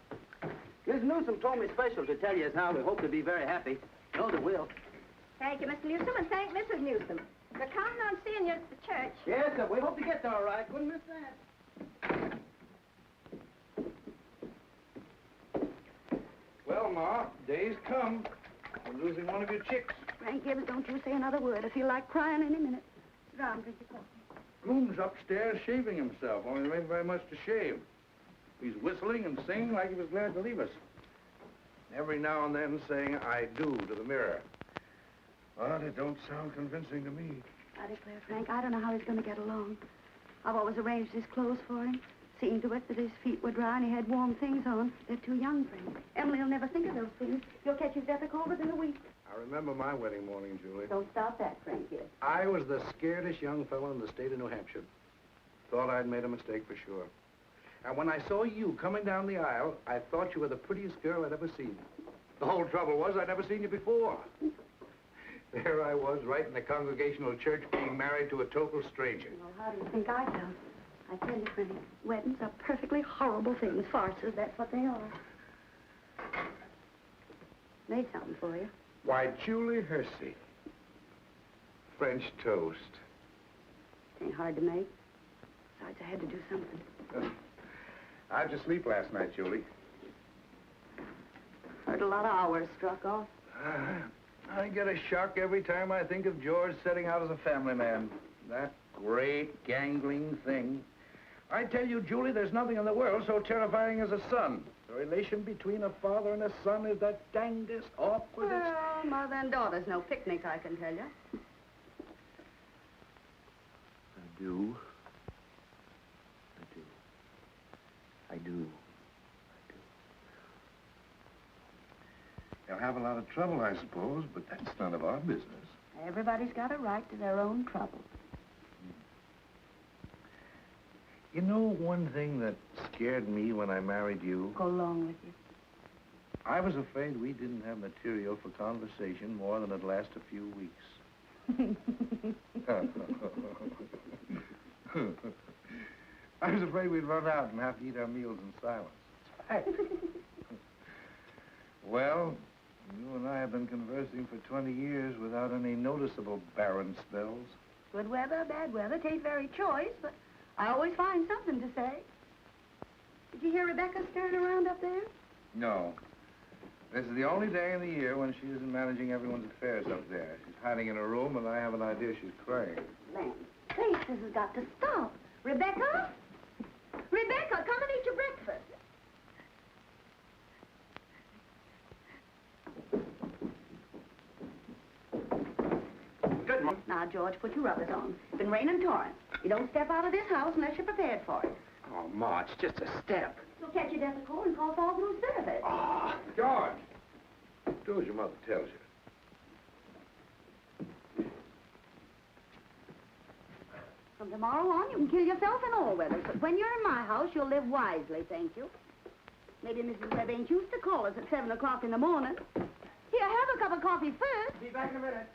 Miss Newsom told me special to tell you how we hope to be very happy. Know that we'll. Thank you, Mr. Newsom, and thank Mrs. Newsom. We're counting on seeing you at the church. Yes, sir. We hope to get there all right. Wouldn't miss that. Well, Ma, day's come. We're losing one of your chicks. Frank Gibbs, don't you say another word. I feel like crying any minute. Sit down, drink your coffee. Groom's upstairs shaving himself, only there ain't very much to shave. He's whistling and singing like he was glad to leave us. Every now and then saying, I do, to the mirror. But it don't sound convincing to me. I declare, Frank, I don't know how he's going to get along. I've always arranged his clothes for him, seen to it that his feet were dry and he had warm things on. They're too young, Frank. Emily will never think of those things. You'll catch his death a cold within a week. I remember my wedding morning, Julie. Don't stop that, Frank, dear. I was the scaredest young fellow in the state of New Hampshire. Thought I'd made a mistake for sure. And when I saw you coming down the aisle, I thought you were the prettiest girl I'd ever seen. The whole trouble was I'd never seen you before. There I was, right in the Congregational Church, being married to a total stranger. Well, how do you think I felt? I tell you, Frank, weddings are perfectly horrible things. Farces, that's what they are. Made something for you. Why, Julie Hersey. French toast. Ain't hard to make. Besides, I had to do something. How'd you sleep last night, Julie? Heard a lot of hours struck off. I get a shock every time I think of George setting out as a family man. That great, gangling thing. I tell you, Julie, there's nothing in the world so terrifying as a son. The relation between a father and a son is the dangest, awkwardest... Well, mother and daughter's no picnic, I can tell you. I do. I do. They'll have a lot of trouble, I suppose, but that's none of our business. Everybody's got a right to their own trouble. You know one thing that scared me when I married you? Go along with you. I was afraid we didn't have material for conversation more than it'd last a few weeks. I was afraid we'd run out and have to eat our meals in silence. It's fact. Well, you and I have been conversing for 20 years without any noticeable barren spells. Good weather, bad weather, tain't very choice, but I always find something to say. Did you hear Rebecca stirring around up there? No. This is the only day in the year when she isn't managing everyone's affairs up there. She's hiding in her room, and I have an idea she's crying. Land sakes, this has got to stop. Rebecca? Rebecca, come and eat your breakfast. Good morning. Now, George, put your rubbers on. It's been raining torrent. You don't step out of this house unless you're prepared for it. Oh, Ma, it's just a step. You'll catch your death of cold and cough all through service. Ah, George, do as your mother tells you. From tomorrow on, you can kill yourself in all weathers, but when you're in my house, you'll live wisely, thank you. Maybe Mrs. Webb ain't used to call us at 7 o'clock in the morning. Here, have a cup of coffee first. be back in a minute.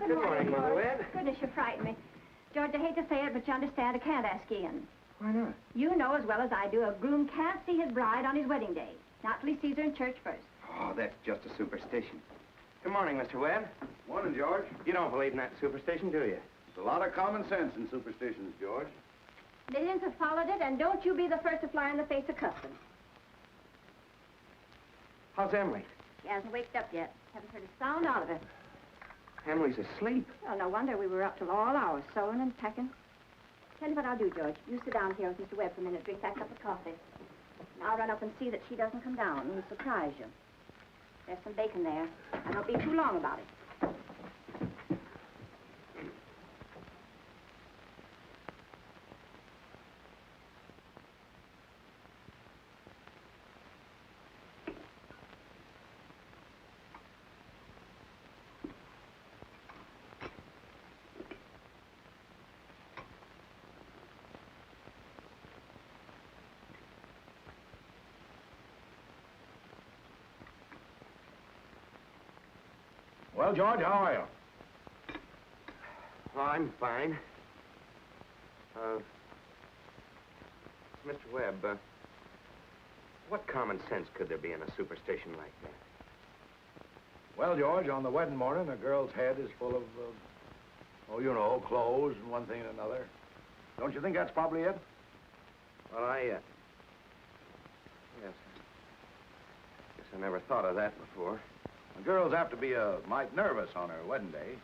Good morning, Mother George. Webb. Goodness, you frightened me. George, I hate to say it, but you understand I can't ask you in. Why not? You know as well as I do a groom can't see his bride on his wedding day. Not till he sees her in church first. Oh, that's just a superstition. Good morning, Mr. Webb. Morning, George. You don't believe in that superstition, do you? There's a lot of common sense in superstitions, George. Millions have followed it, and don't you be the first to fly in the face of custom. How's Emily? She hasn't waked up yet. Haven't heard a sound out of her. Emily's asleep. Well, no wonder we were up till all hours, sewing and packing. Tell you what I'll do, George. You sit down here with Mr. Webb for a minute, drink that cup of coffee. And I'll run up and see that she doesn't come down and surprise you. There's some bacon there. I don't be too long about it. Well, George, how are you? Oh, I'm fine. Mr. Webb, what common sense could there be in a superstition like that? Well, George, on the wedding morning, a girl's head is full of, oh, you know, clothes and one thing and another. Don't you think that's probably it? Well, yes. Guess I never thought of that before. The girl's apt to be mite nervous on her wedding day.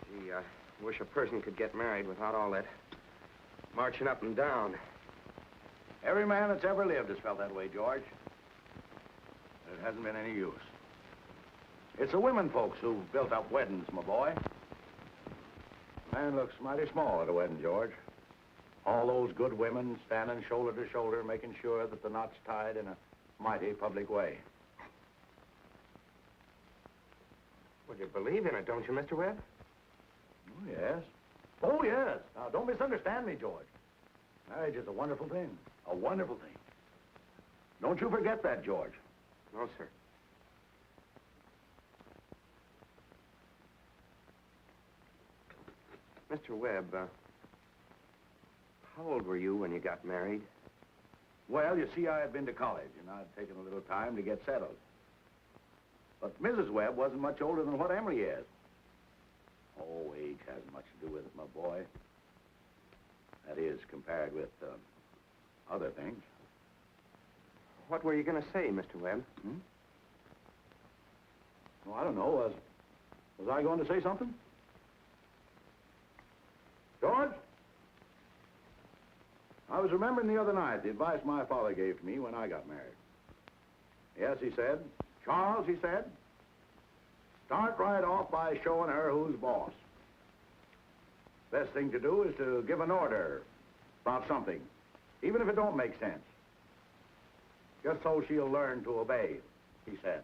Gee, I wish a person could get married without all that marching up and down. Every man that's ever lived has felt that way, George. But it hasn't been any use. It's the women folks who've built up weddings, my boy. Man looks mighty small at a wedding, George. All those good women standing shoulder to shoulder, making sure that the knot's tied in a mighty public way. Well, you believe in it, don't you, Mr. Webb? Oh, yes. Oh, yes. Now, don't misunderstand me, George. Marriage is a wonderful thing. A wonderful thing. Don't you forget that, George. No, sir. Mr. Webb, how old were you when you got married? Well, you see, I had been to college, and I'd taken a little time to get settled. But Mrs. Webb wasn't much older than what Emily is. Oh, age hasn't much to do with it, my boy. That is, compared with other things. What were you going to say, Mr. Webb? Well, I don't know. Was I going to say something? George? I was remembering the other night the advice my father gave to me when I got married. Yes, he said, Charles, he said, start right off by showing her who's boss. Best thing to do is to give an order about something, even if it don't make sense. Just so she'll learn to obey, he said.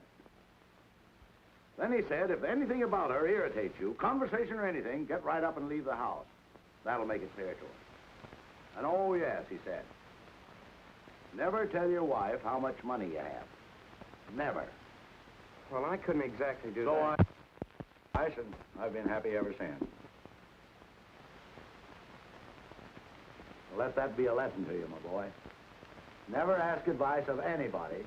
Then he said, if anything about her irritates you, conversation or anything, get right up and leave the house. That'll make it fair to her. And oh, yes, he said, never tell your wife how much money you have. Never. Well, I couldn't exactly do that. So and I've been happy ever since. Let that be a lesson to you, my boy. Never ask advice of anybody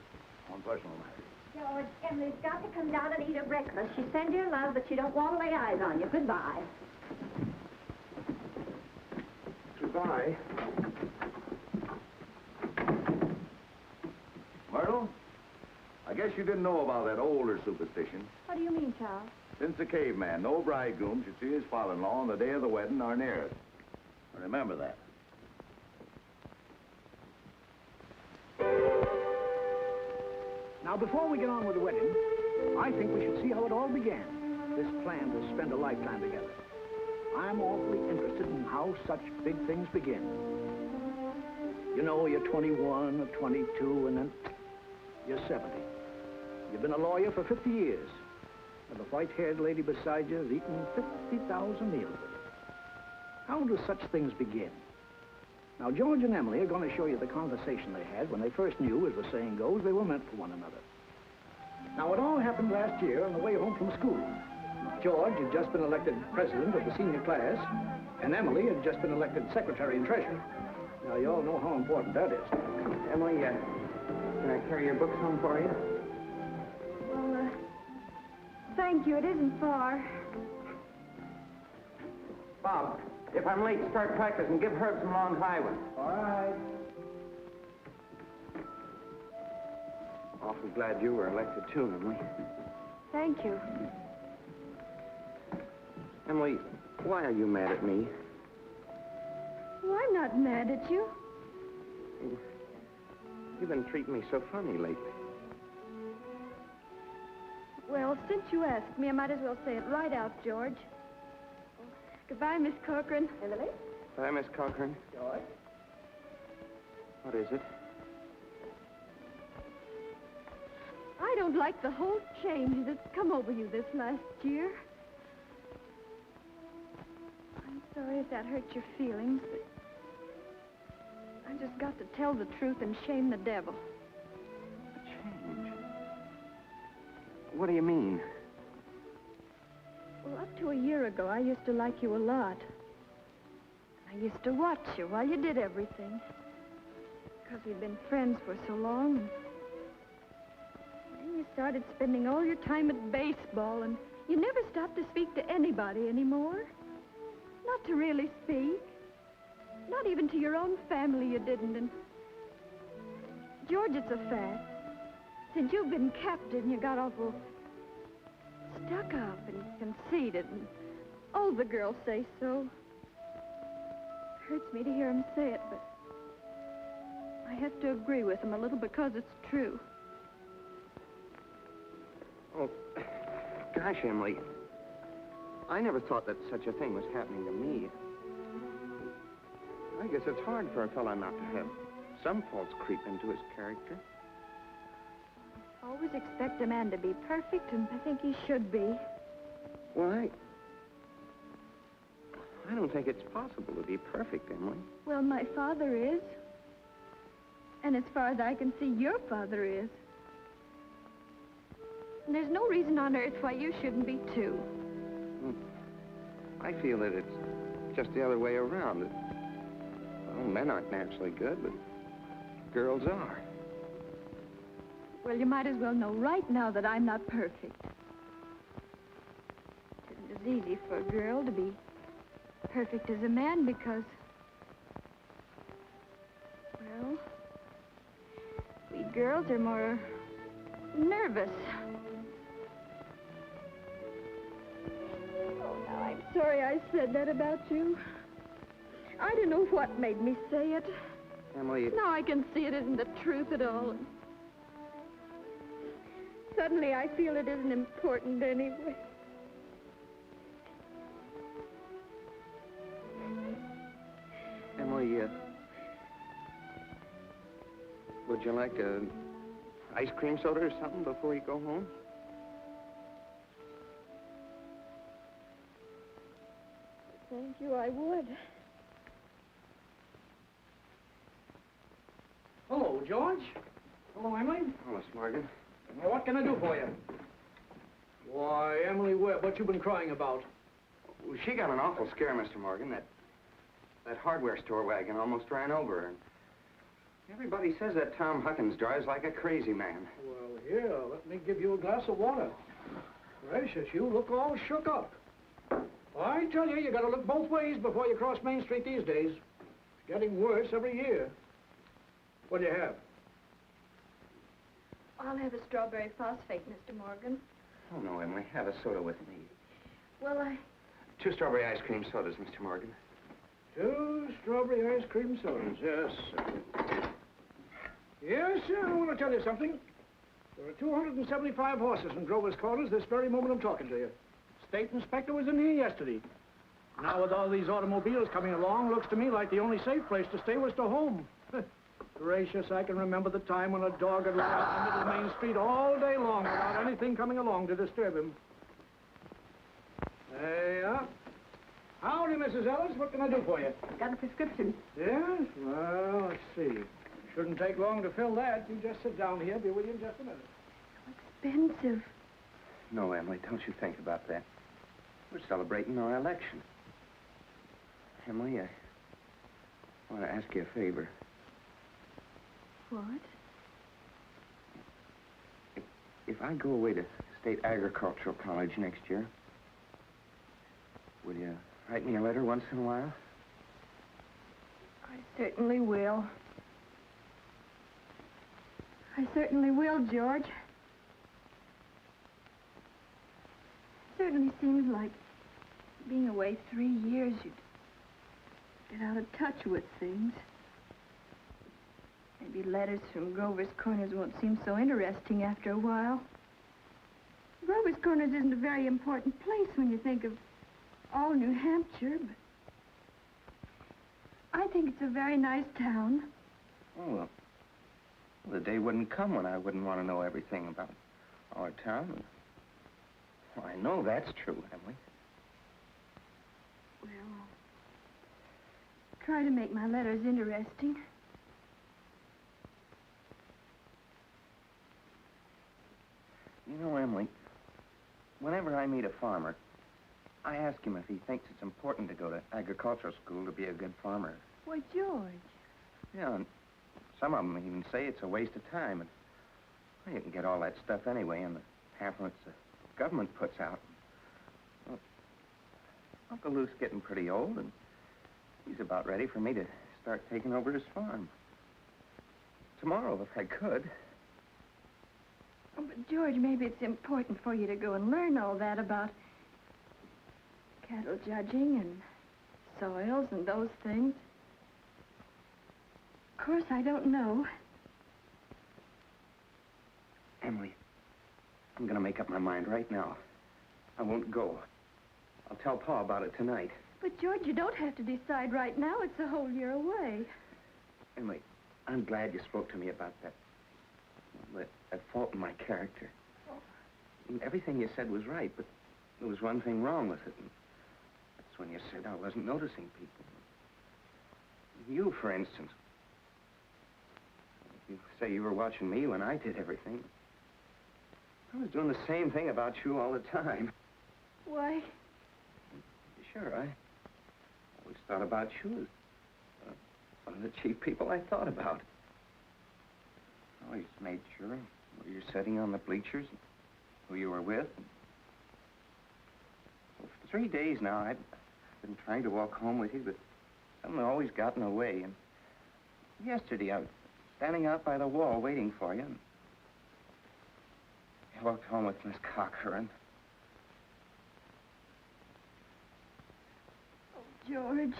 on personal matters. George, Emily's got to come down and eat her breakfast. She sends you love, but she don't want to lay eyes on you. Goodbye. Goodbye. Myrtle, I guess you didn't know about that older superstition. What do you mean, Charles? Since the caveman, no bridegroom should see his father-in-law on the day of the wedding or near it. Remember that. Now, before we get on with the wedding, I think we should see how it all began, this plan to spend a lifetime together. I'm awfully interested in how such big things begin. You know, you're 21 or 22, and then you're 70. You've been a lawyer for 50 years, and the white-haired lady beside you has eaten 50,000 meals with you. How do such things begin? Now, George and Emily are going to show you the conversation they had when they first knew, as the saying goes, they were meant for one another. Now, it all happened last year on the way home from school. George had just been elected president of the senior class, and Emily had just been elected secretary and treasurer. Now, you all know how important that is. Emily, can I carry your books home for you? Well, thank you. It isn't far. Bob, if I'm late, start practicing. Give Herb some long high ones. All right. Awfully glad you were elected, too, Emily. Thank you. Emily, why are you mad at me? Well, I'm not mad at you. You've been treating me so funny lately. Well, since you asked me, I might as well say it right out, George. Goodbye, Miss Corcoran. Emily? Bye, Miss Cochran. George? What is it? I don't like the whole change that's come over you this last year. I'm sorry if that hurt your feelings, but I just got to tell the truth and shame the devil. A change? What do you mean? Well, up to a year ago, I used to like you a lot. I used to watch you while you did everything. Because we'd been friends for so long. And then you started spending all your time at baseball, and you never stopped to speak to anybody anymore. Not to really speak. Not even to your own family you didn't. And George, it's a fact. Since you've been captain, you got awful stuck up and conceited, and all the girls say so. Hurts me to hear them say it, but I have to agree with them a little because it's true. Oh, gosh, Emily. I never thought that such a thing was happening to me. I guess it's hard for a fellow not to have some faults creep into his character. Always expect a man to be perfect, and I think he should be. Well, I don't think it's possible to be perfect, Emily. Well, my father is. And as far as I can see, your father is. And there's no reason on earth why you shouldn't be, too. I feel that it's just the other way around. That, well, men aren't naturally good, but girls are. Well, you might as well know right now that I'm not perfect. It isn't as easy for a girl to be perfect as a man because, well, we girls are more nervous. Oh, now, I'm sorry I said that about you. I don't know what made me say it. Emily... Now I can see it isn't the truth at all. Suddenly I feel it isn't important anyway. Emily, would you like a ice cream soda or something before you go home? Thank you, I would. Hello, George. Hello, Emily. Hello, Morgan. Well, what can I do for you? Why, Emily Webb, what you been crying about? Well, she got an awful scare, Mr. Morgan. That hardware store wagon almost ran over her. And everybody says that Tom Huckins drives like a crazy man. Well, here, let me give you a glass of water. Gracious, you look all shook up. I tell you, you gotta look both ways before you cross Main Street these days. It's getting worse every year. What do you have? I'll have a strawberry phosphate, Mr. Morgan. Oh, no, Emily. Have a soda with me. Well, 2 strawberry ice cream sodas, Mr. Morgan. 2 strawberry ice cream sodas, yes, sir. Yes, sir, I want to tell you something. There are 275 horses in Grover's Corners this very moment I'm talking to you. State inspector was in here yesterday. Now with all these automobiles coming along, looks to me like the only safe place to stay was to home. Gracious, I can remember the time when a dog would run out in the middle of Main Street all day long without anything coming along to disturb him. There you are. Howdy, Mrs. Ellis. What can I do for you? Got a prescription. Yes? Well, let's see. Shouldn't take long to fill that. You just sit down here. Be with you in just a minute. expensive. No, Emily, don't you think about that. We're celebrating our election. Emily, I want to ask you a favor. What? If I go away to State Agricultural College next year, will you write me a letter once in a while? I certainly will. I certainly will, George. Certainly seems like being away 3 years, you'd get out of touch with things. Maybe letters from Grover's Corners won't seem so interesting after a while. Grover's Corners isn't a very important place when you think of all New Hampshire, but I think it's a very nice town. Oh, well, the day wouldn't come when I wouldn't want to know everything about our town. Well, I know that's true, Emily. Well, try to make my letters interesting. You know, Emily, whenever I meet a farmer, I asked him if he thinks it's important to go to agricultural school to be a good farmer. Why, George. Yeah, and some of them even say it's a waste of time. And well, you can get all that stuff anyway in the pamphlets the government puts out. Well, Uncle Luke's getting pretty old, and he's about ready for me to start taking over his farm. Tomorrow, if I could. Oh, but George, maybe it's important for you to go and learn all that about cattle judging and soils and those things. Of course, I don't know. Emily, I'm going to make up my mind right now. I won't go. I'll tell Pa about it tonight. But, George, you don't have to decide right now. It's a whole year away. Emily, I'm glad you spoke to me about that fault in my character. Everything you said was right, but there was one thing wrong with it. And that's when you said I wasn't noticing people. You, for instance. You say you were watching me when I did everything. I was doing the same thing about you all the time. Why? Sure, I always thought about you as one of the chief people I thought about. I always made sure where you're sitting on the bleachers, and who you were with. Well, for 3 days now, I've been trying to walk home with you, but something always got in the way. And yesterday, I was standing out by the wall waiting for you. And I walked home with Miss Cochran. George.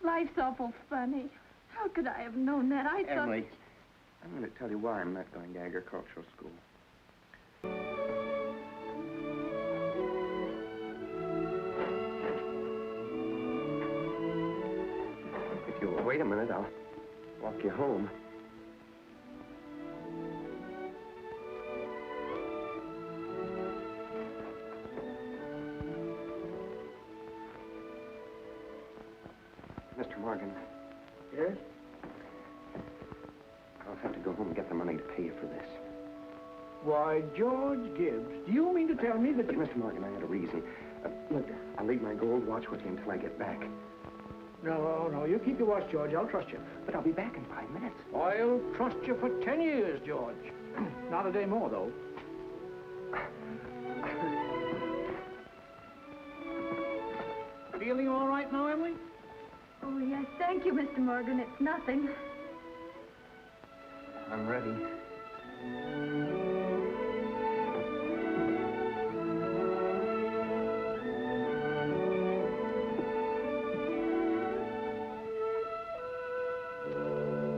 Life's awful funny. How could I have known that? I thought... Emily, I'm going to tell you why I'm not going to agricultural school. If you'll wait a minute, I'll walk you home. Mr. Morgan. Yes? I'll have to go home and get the money to pay you for this. Why, George Gibbs, do you mean to tell me that But, you... Mr. Morgan, I had a reason. Look, I'll leave my gold watch with you until I get back. No, you keep your watch, George. I'll trust you. But I'll be back in 5 minutes. I'll trust you for 10 years, George. Not a day more, though. Feeling all right now, Emily? Oh, yes, thank you, Mr. Morgan. It's nothing. I'm ready.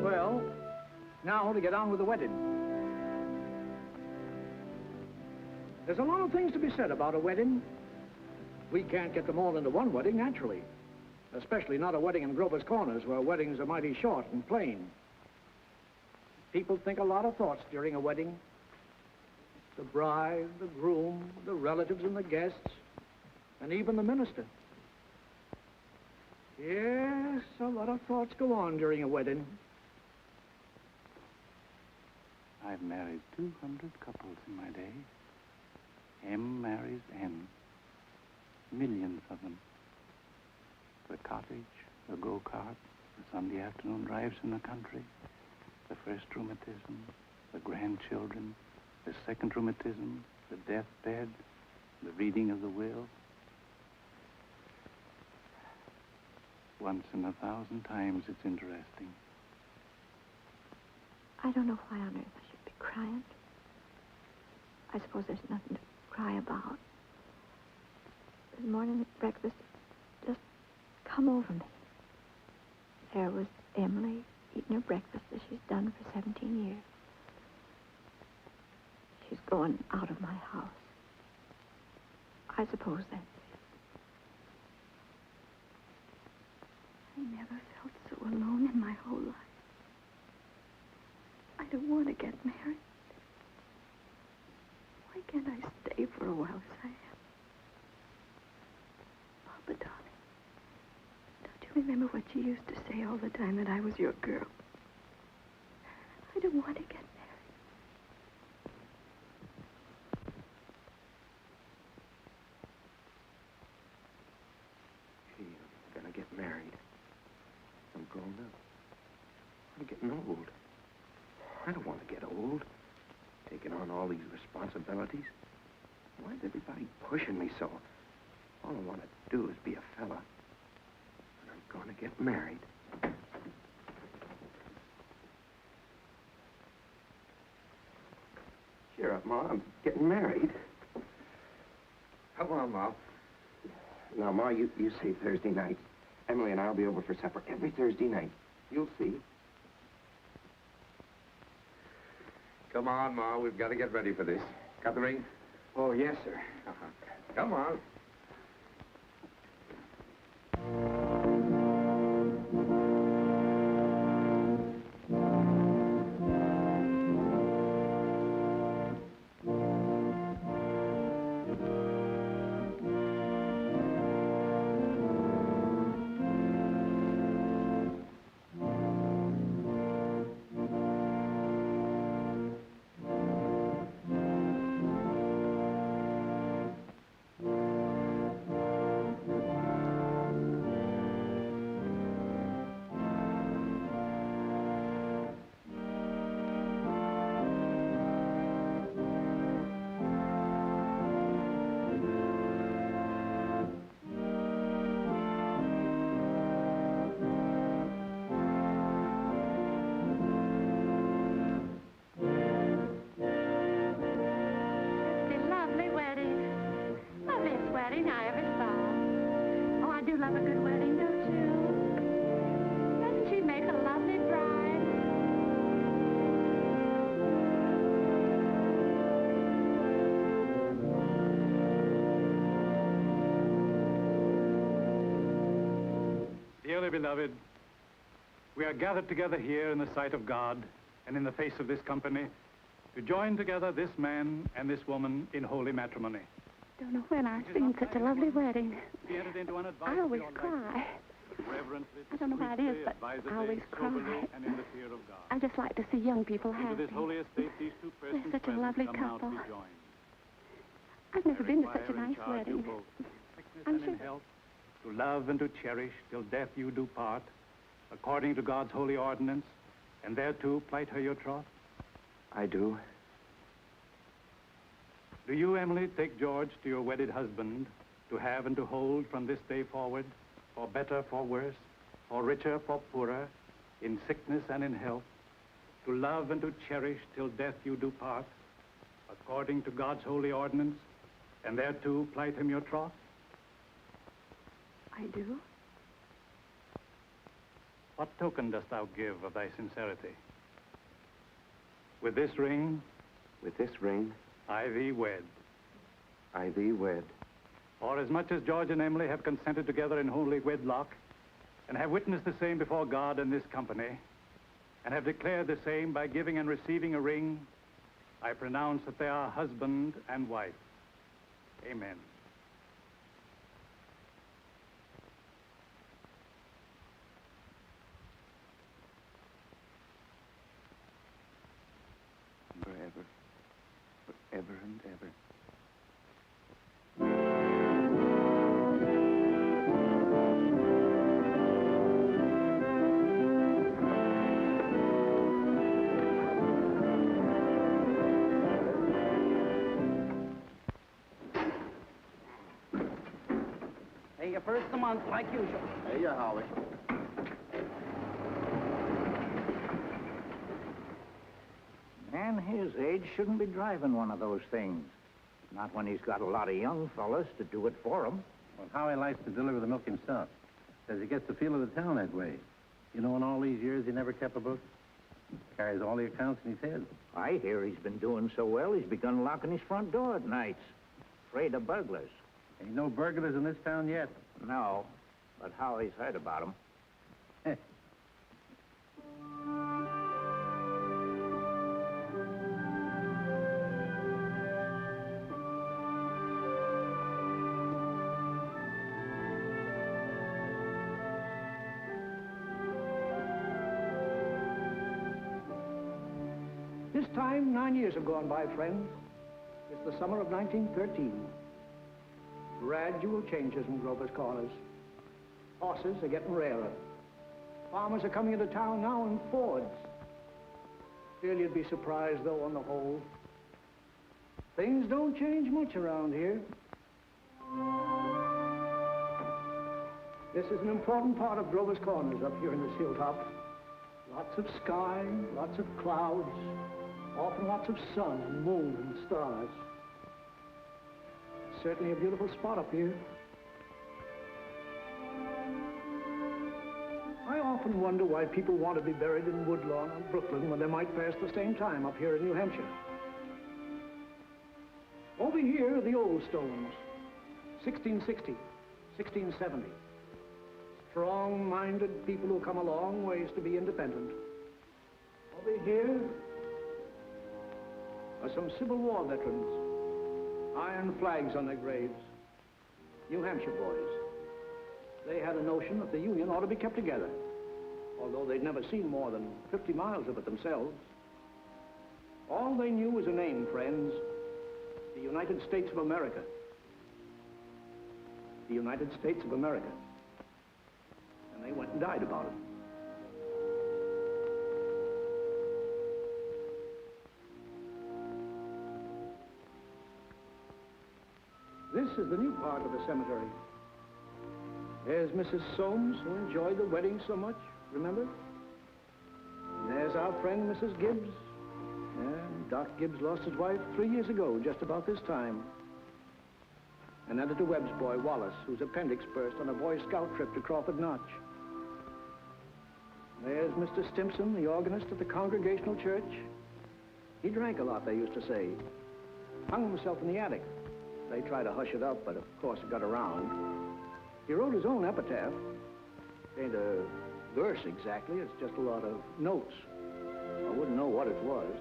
Well, now to get on with the wedding. There's a lot of things to be said about a wedding. We can't get them all into one wedding, naturally. Especially not a wedding in Grover's Corners, where weddings are mighty short and plain. People think a lot of thoughts during a wedding. The bride, the groom, the relatives and the guests, and even the minister. Yes, a lot of thoughts go on during a wedding. I've married 200 couples in my day. M marries N. Millions of them. The cottage, the go-kart, the Sunday afternoon drives in the country, the first rheumatism, the grandchildren, the second rheumatism, the deathbed, the reading of the will. Once in 1,000 times, it's interesting. I don't know why on earth I should be crying. I suppose there's nothing to cry about. This morning at breakfast, just come over me. There was Emily eating her breakfast as she's done for 17 years. She's going out of my house. I suppose that's it. I never felt so alone in my whole life. I don't want to get married. Why can't I stay for a while as I am? Papa, darling, don't you remember what you used to say all the time, that I was your girl? I don't want to get married. responsibilities. Why is everybody pushing me so? All I want to do is be a fella. And I'm going to get married. Cheer up, Ma. I'm getting married. Come on, Ma. Now, Ma, you say Thursday night. Emily and I'll be over for supper every Thursday night. You'll see. Come on, Ma. We've got to get ready for this. Got the ring? Oh, yes, sir. Come on. Wedding I ever saw. Oh, I do love a good wedding, don't you? Doesn't she make a lovely bride? Dearly beloved, we are gathered together here in the sight of God and in the face of this company to join together this man and this woman in holy matrimony. Don't know when I've seen such a lovely wedding. Be entered into I always cry. I don't know why it is, but I always cry. And in the fear of God. I just like to see young people Into happy. this holy estate, these two persons They're such a lovely come now to couple. be joined. I've never been to such a Require in nice charge you wedding. both, in sickness I'm and in sure. health, to love and to cherish till death you do part, according to God's holy ordinance, and thereto plight her your troth. I do. Do you, Emily, take George to your wedded husband, to have and to hold from this day forward, for better, for worse, for richer, for poorer, in sickness and in health, to love and to cherish till death you do part, according to God's holy ordinance, and thereto plight him your troth? I do. What token dost thou give of thy sincerity? With this ring, With this ring, I thee wed. I thee wed. For as much as George and Emily have consented together in holy wedlock, and have witnessed the same before God and this company, and have declared the same by giving and receiving a ring, I pronounce that they are husband and wife. Amen. Forever. Forever and ever. Pay you first of the month, like usual. Hey, you, Howie. Man his age shouldn't be driving one of those things. Not when he's got a lot of young fellas to do it for him. Well, Howie likes to deliver the milk himself. Says he gets the feel of the town that way. You know, in all these years, he never kept a book. Carries all the accounts in his head. I hear he's been doing so well, he's begun locking his front door at nights. Afraid of burglars. Ain't no burglars in this town yet. No, but Howie's heard about them. This time, 9 years have gone by, friends. It's the summer of 1913. Gradual changes in Grover's Corners. Horses are getting rarer. Farmers are coming into town now in Fords. Still, you'd be surprised, though, on the whole. Things don't change much around here. This is an important part of Grover's Corners up here in this hilltop. Lots of sky, lots of clouds, often lots of sun and moon and stars. Certainly a beautiful spot up here. I often wonder why people want to be buried in Woodlawn or Brooklyn when they might pass the same time up here in New Hampshire. Over here are the old stones, 1660, 1670. Strong-minded people who come a long ways to be independent. Over here are some Civil War veterans, iron flags on their graves, New Hampshire boys. They had a notion that the Union ought to be kept together, although they'd never seen more than 50 miles of it themselves. All they knew was a name, friends, the United States of America. The United States of America. And they went and died about it. This is the new part of the cemetery. There's Mrs. Soames, who enjoyed the wedding so much, remember? And there's our friend, Mrs. Gibbs. And Doc Gibbs lost his wife 3 years ago, just about this time. And Editor Webb's boy, Wallace, whose appendix burst on a Boy Scout trip to Crawford Notch. There's Mr. Stimson, the organist at the Congregational Church. He drank a lot, they used to say. Hung himself in the attic. They tried to hush it up, but of course it got around. He wrote his own epitaph. Ain't a verse exactly, it's just a lot of notes. I wouldn't know what it was.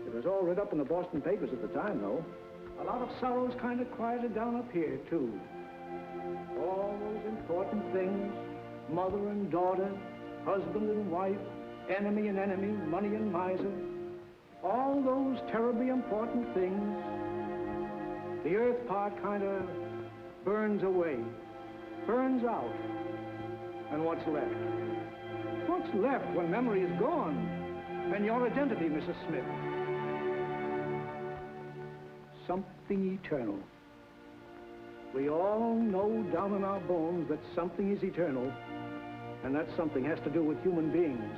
It was all read up in the Boston papers at the time, though. A lot of sorrows kind of quieted down up here, too. All those important things, mother and daughter, husband and wife, enemy and enemy, money and miser. All those terribly important things. The earth part kind of burns away, burns out. And what's left? What's left when memory is gone? And your identity, Mrs. Smith? Something eternal. We all know down in our bones that something is eternal, and that something has to do with human beings.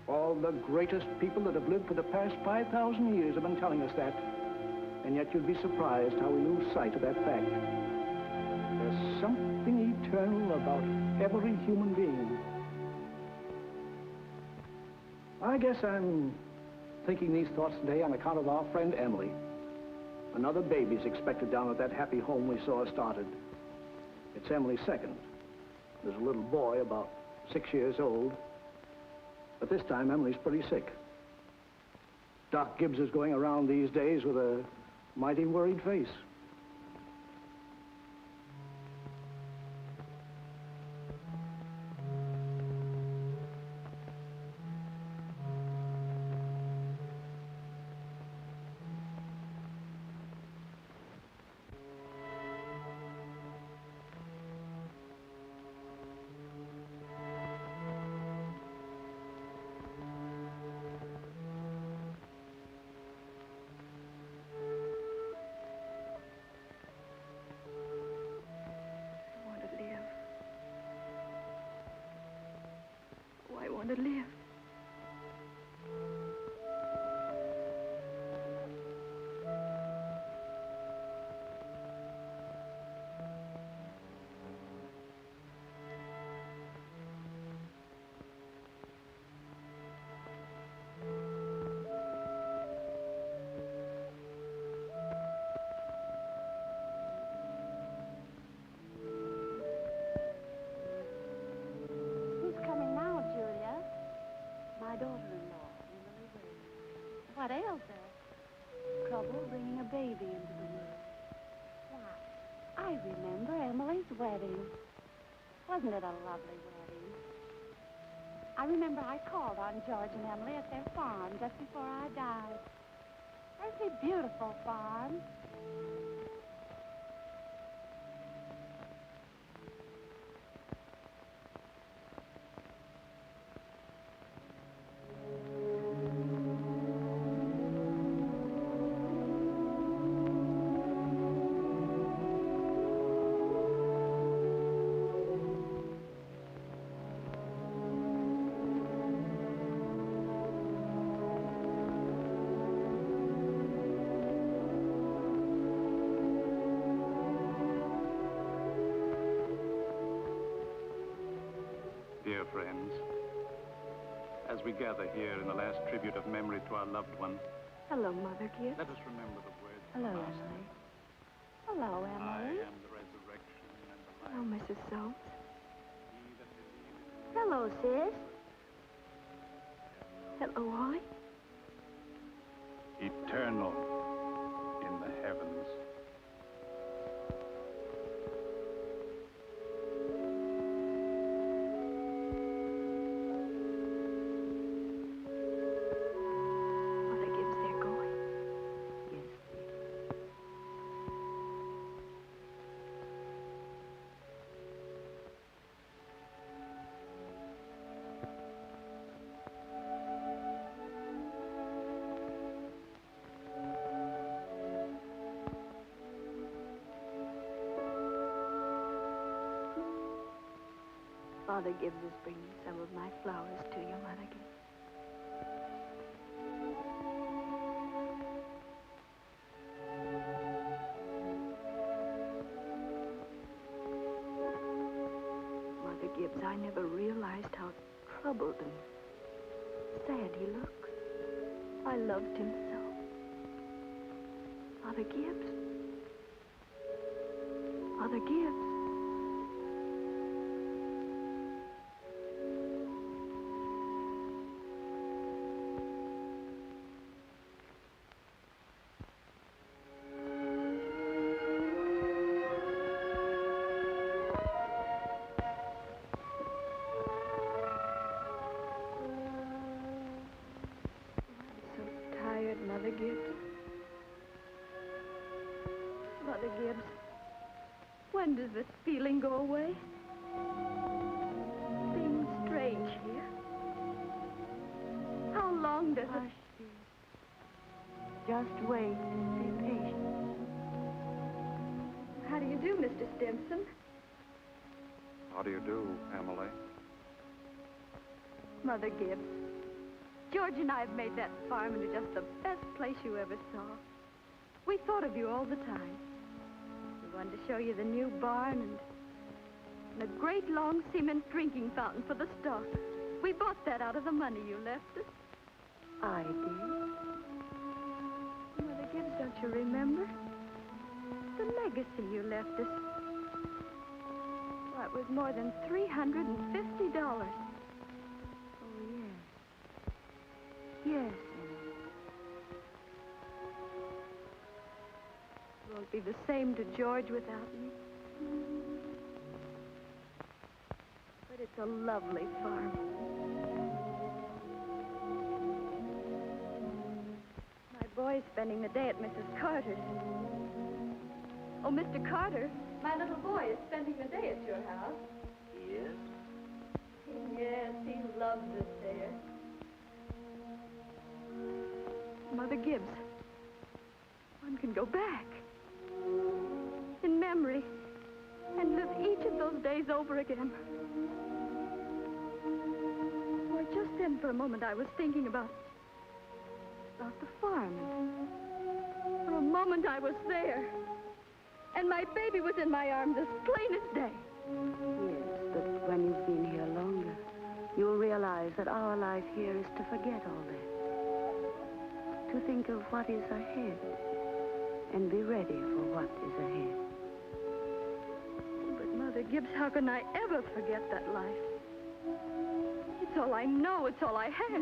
All the greatest people that have lived for the past 5,000 years have been telling us that, and yet you'd be surprised how we lose sight of that fact. There's something eternal about every human being. I guess I'm thinking these thoughts today on account of our friend Emily. Another baby's expected down at that happy home we saw started. It's Emily's second. There's a little boy about 6 years old. But this time, Emily's pretty sick. Doc Gibbs is going around these days with a mighty worried face. I want to live. My daughter-in-law, Emily Webb. What ails her? Trouble bringing a baby into the world. Why, I remember Emily's wedding. Wasn't it a lovely wedding? I remember I called on George and Emily at their farm just before I died. There's a beautiful farm. friends, as we gather here in the last tribute of memory to our loved one, Hello, Mother Gibbs. let us remember the words of Hello, the Master. Emily. Hello, I Emily. am the resurrection and the Hello, Mrs. Soames. Hello, sis. Hello, Roy. eternal in the heavens. Mother Gibbs, they're going. Yes, dear. Father Gibbs is bringing some of my flowers to you, Mother Gibbs. Mother Gibbs, I never realized how troubled and sad he looks. I loved him so. Father Gibbs. Father Gibbs. Tired, Mother Gibbs. Mother Gibbs, when does this feeling go away? Seems strange here. How long does it... Just wait. Be patient. How do you do, Mr. Stimson? How do you do, Emily? Mother Gibbs, George and I have made that farm into just the best place you ever saw. We thought of you all the time. We wanted to show you the new barn and a great long cement drinking fountain for the stock. We bought that out of the money you left us. I did. Mother Gibbs, don't you remember? The legacy you left us. Why, it was more than $350. Oh, yes. Yes. It won't be the same to George without me. But it's a lovely farm. My boy's spending the day at Mrs. Carter's. Oh, Mr. Carter, my little boy is spending the day at your house. Yes? Yes, he loves it there. Mother Gibbs, one can go back in memory and live each of those days over again. Why, just then for a moment I was thinking about the farm. For a moment I was there. And my baby was in my arms as plain as day. Yes, but when you've been here longer, you'll realize that our life here is to forget all that. To think of what is ahead and be ready for what is ahead. But Mother Gibbs, how can I ever forget that life? It's all I know, it's all I had.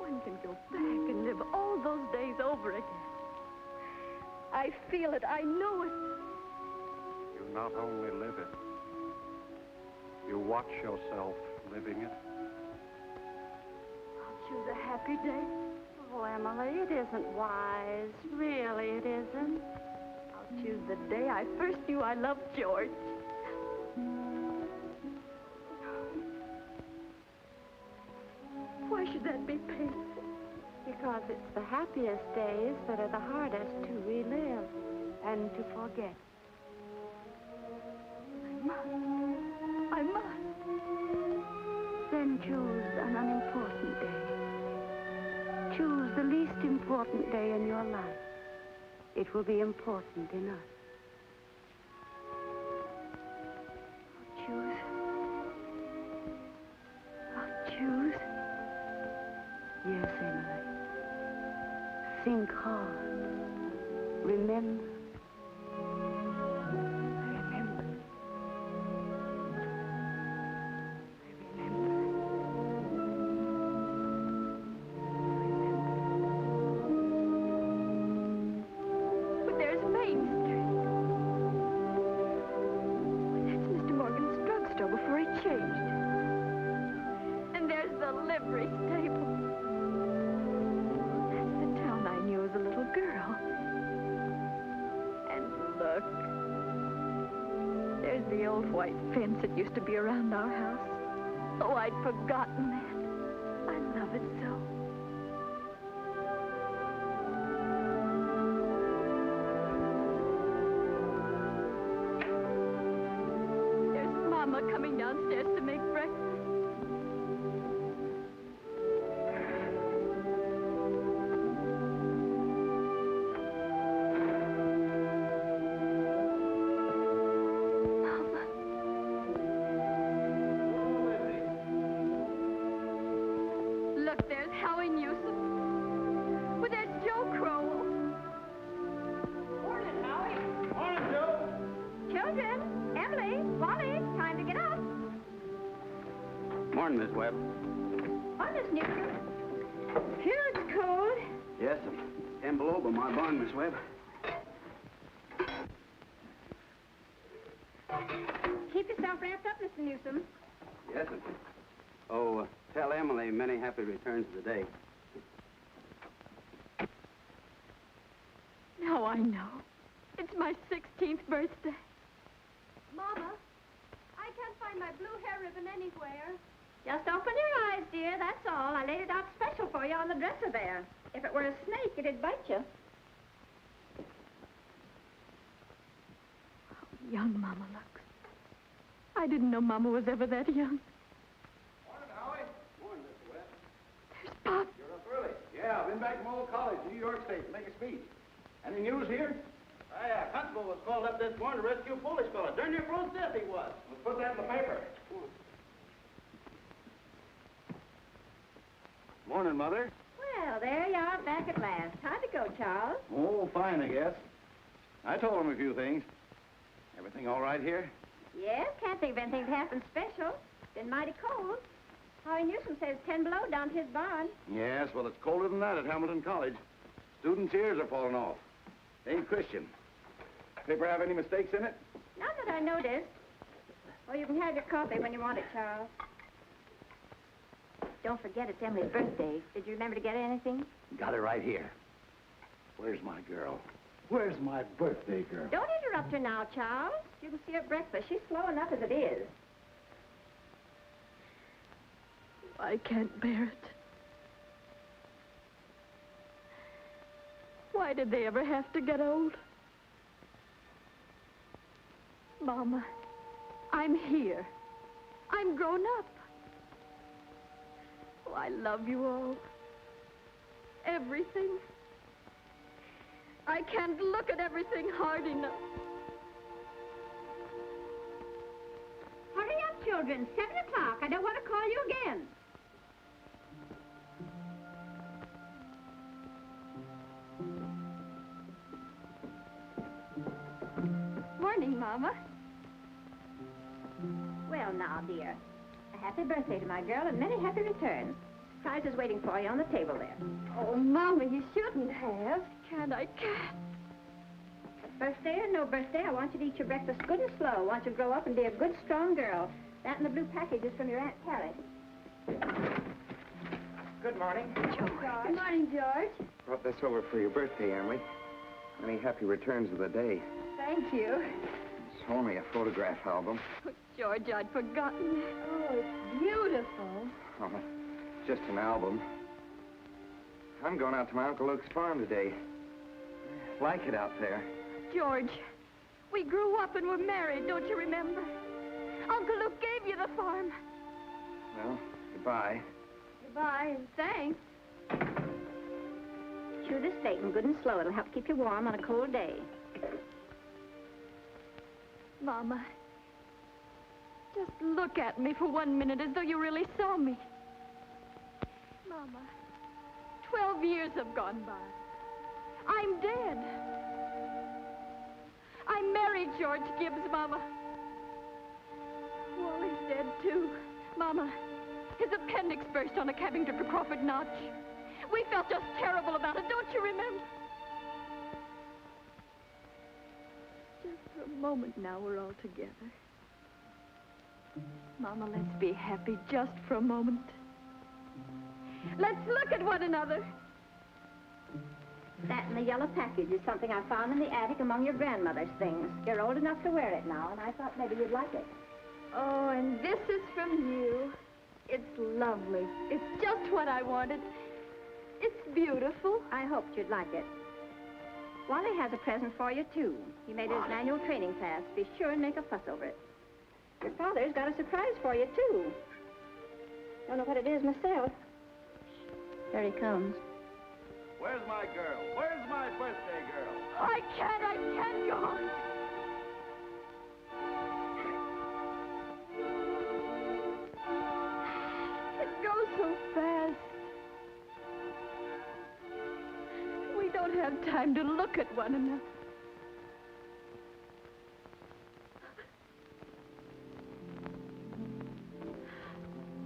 One can go back and live all those days over again. I feel it, I know it. You not only live it, you watch yourself living it. I'll choose a happy day. Oh, Emily, it isn't wise. Really, it isn't. I'll choose the day I first knew I loved George. Why should that be painful? Because it's the happiest days that are the hardest to relive and to forget. I must. Then choose an unimportant day. Choose the least important day in your life. It will be important enough. Choose think hard. Remember. But there's Main Street. That's Mr. Morgan's drugstore before he changed. And there's the livery stable. That's the town I knew as a little girl. And look, there's the old white fence that used to be around our house. Oh, I'd forgotten that. I love it so. There's Mama coming downstairs to make breakfast. Look, there's Howie Newsom. Well, there's Joe Crowell. Morning, Howie. Morning, Joe. Children, Emily, Wally, time to get up. Morning, Miss Webb. On Miss Newsom. Here it's cold. Yes, sir. 10 below by my barn, Miss Webb. Keep yourself wrapped up, Mr. Newsom. Yes, sir. Oh, tell Emily many happy returns of the day. Now I know. It's my 16th birthday. Mama, I can't find my blue hair ribbon anywhere. Just open your eyes, dear, that's all. I laid it out special for you on the dresser there. If it were a snake, it'd bite you. How young Mama looks. I didn't know Mama was ever that young. Morning, Howie. Morning, Mr. Webb. There's Pop. You're up early. Yeah, I've been back from old college, New York State, to make a speech. Any news here? Constable was called up this morning to rescue a Polish fella. Darn near froze to death he was. Let's put that in the paper. Morning, Mother. Well, there you are back at last. Time to go, Charles. Oh, fine, I guess. I told him a few things. Everything all right here? Yes, can't think of anything that happened special. Been mighty cold. Howie Newsom says 10 below down to his barn. Yes, well, it's colder than that at Hamilton College. Students' ears are falling off. They ain't Christian. Paper have any mistakes in it? Not that I noticed. Well, you can have your coffee when you want it, Charles. Don't forget it's Emily's birthday. Did you remember to get her anything? Got it right here. Where's my girl? Where's my birthday girl? Don't interrupt her now, Charles. You can see her at breakfast. She's slow enough as it is. I can't bear it. Why did they ever have to get old? Mama, I'm here. I'm grown up. Oh, I love you all. Everything. I can't look at everything hard enough. Hurry up, children. 7 o'clock. I don't want to call you again. Morning, Mama. Well, now, dear. A happy birthday to my girl and many happy returns. Prize is waiting for you on the table there. Oh, Mama, you shouldn't have. Can't I can't. Birthday or no birthday, I want you to eat your breakfast good and slow. I want you to grow up and be a good, strong girl. That and the blue package is from your Aunt Carrie. Good morning. Good morning, George. Brought this over for your birthday, Emily. Many happy returns of the day. Thank you. It's only a photograph album. Oh, George, I'd forgotten. Oh, it's beautiful. Oh, just an album. I'm going out to my Uncle Luke's farm today. Like it out there. George, we grew up and were married, don't you remember? Uncle Luke gave you the farm. Well, goodbye. Goodbye, and thanks. Chew this Satan good and slow. It'll help keep you warm on a cold day. Mama, just look at me for 1 minute as though you really saw me. Mama, 12 years have gone by. I'm dead. I married George Gibbs, Mama. Wally's dead, too, Mama. His appendix burst on a cabbing trip to Crawford Notch. We felt just terrible about it, don't you remember? Just for a moment now, we're all together. Mama, let's be happy just for a moment. Let's look at one another. That in the yellow package is something I found in the attic among your grandmother's things. You're old enough to wear it now, and I thought maybe you'd like it. Oh, and this is from you. It's lovely. It's just what I wanted. It's beautiful. I hoped you'd like it. Wally has a present for you, too. He made it an annual training class. Be sure and make a fuss over it. Your father's got a surprise for you, too. Don't know what it is myself. There he comes. Where's my girl? Where's my birthday girl? I can't go. It goes so fast. We don't have time to look at one another.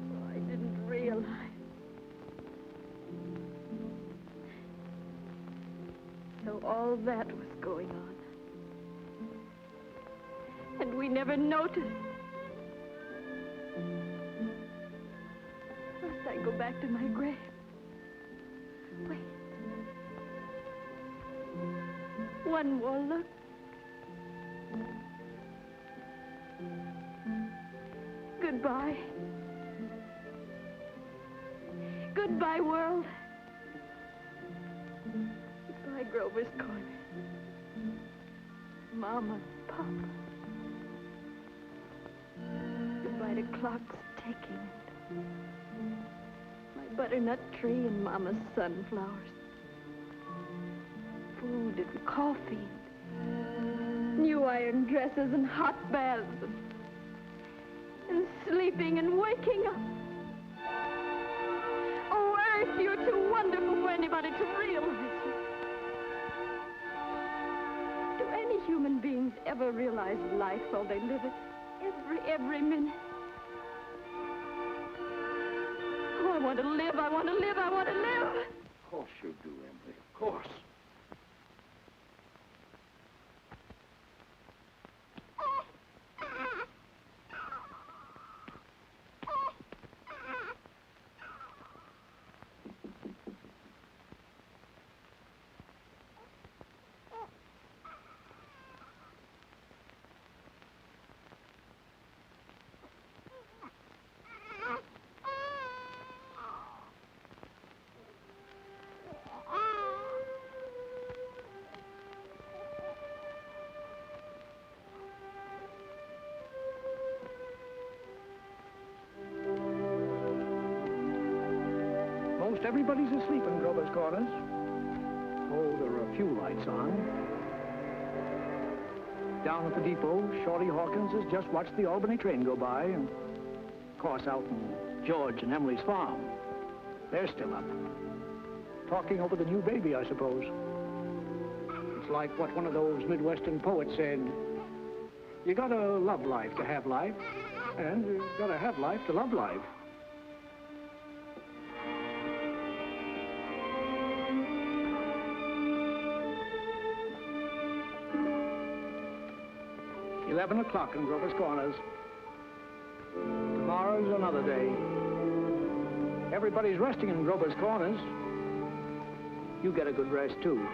Oh, I didn't realize. So all that was going on. And we never noticed. Must I go back to my grave? Wait. One more look. Goodbye. Goodbye, world. Goodbye, Grover's Corner. Mama, Papa. Goodbye to clocks ticking. My butternut tree and Mama's sunflowers. Food and coffee. New iron dresses and hot baths. And sleeping and waking up. Oh, Earth, you're too wonderful for anybody to realize. Do any human beings ever realize life while they live it? Every minute. Oh, I want to live, I want to live, I want to live. Of course you do, Emily. Of course. Most everybody's asleep in Grover's Corners. Oh, there are a few lights on. Down at the depot, Shorty Hawkins has just watched the Albany train go by, and of course out in George and Emily's farm. They're still up. Talking over the new baby, I suppose. It's like what one of those Midwestern poets said. You gotta love life to have life, and you gotta have life to love life. "11 o'clock in Grover's Corners. Tomorrow's another day. Everybody's resting in Grover's Corners. You get a good rest, too.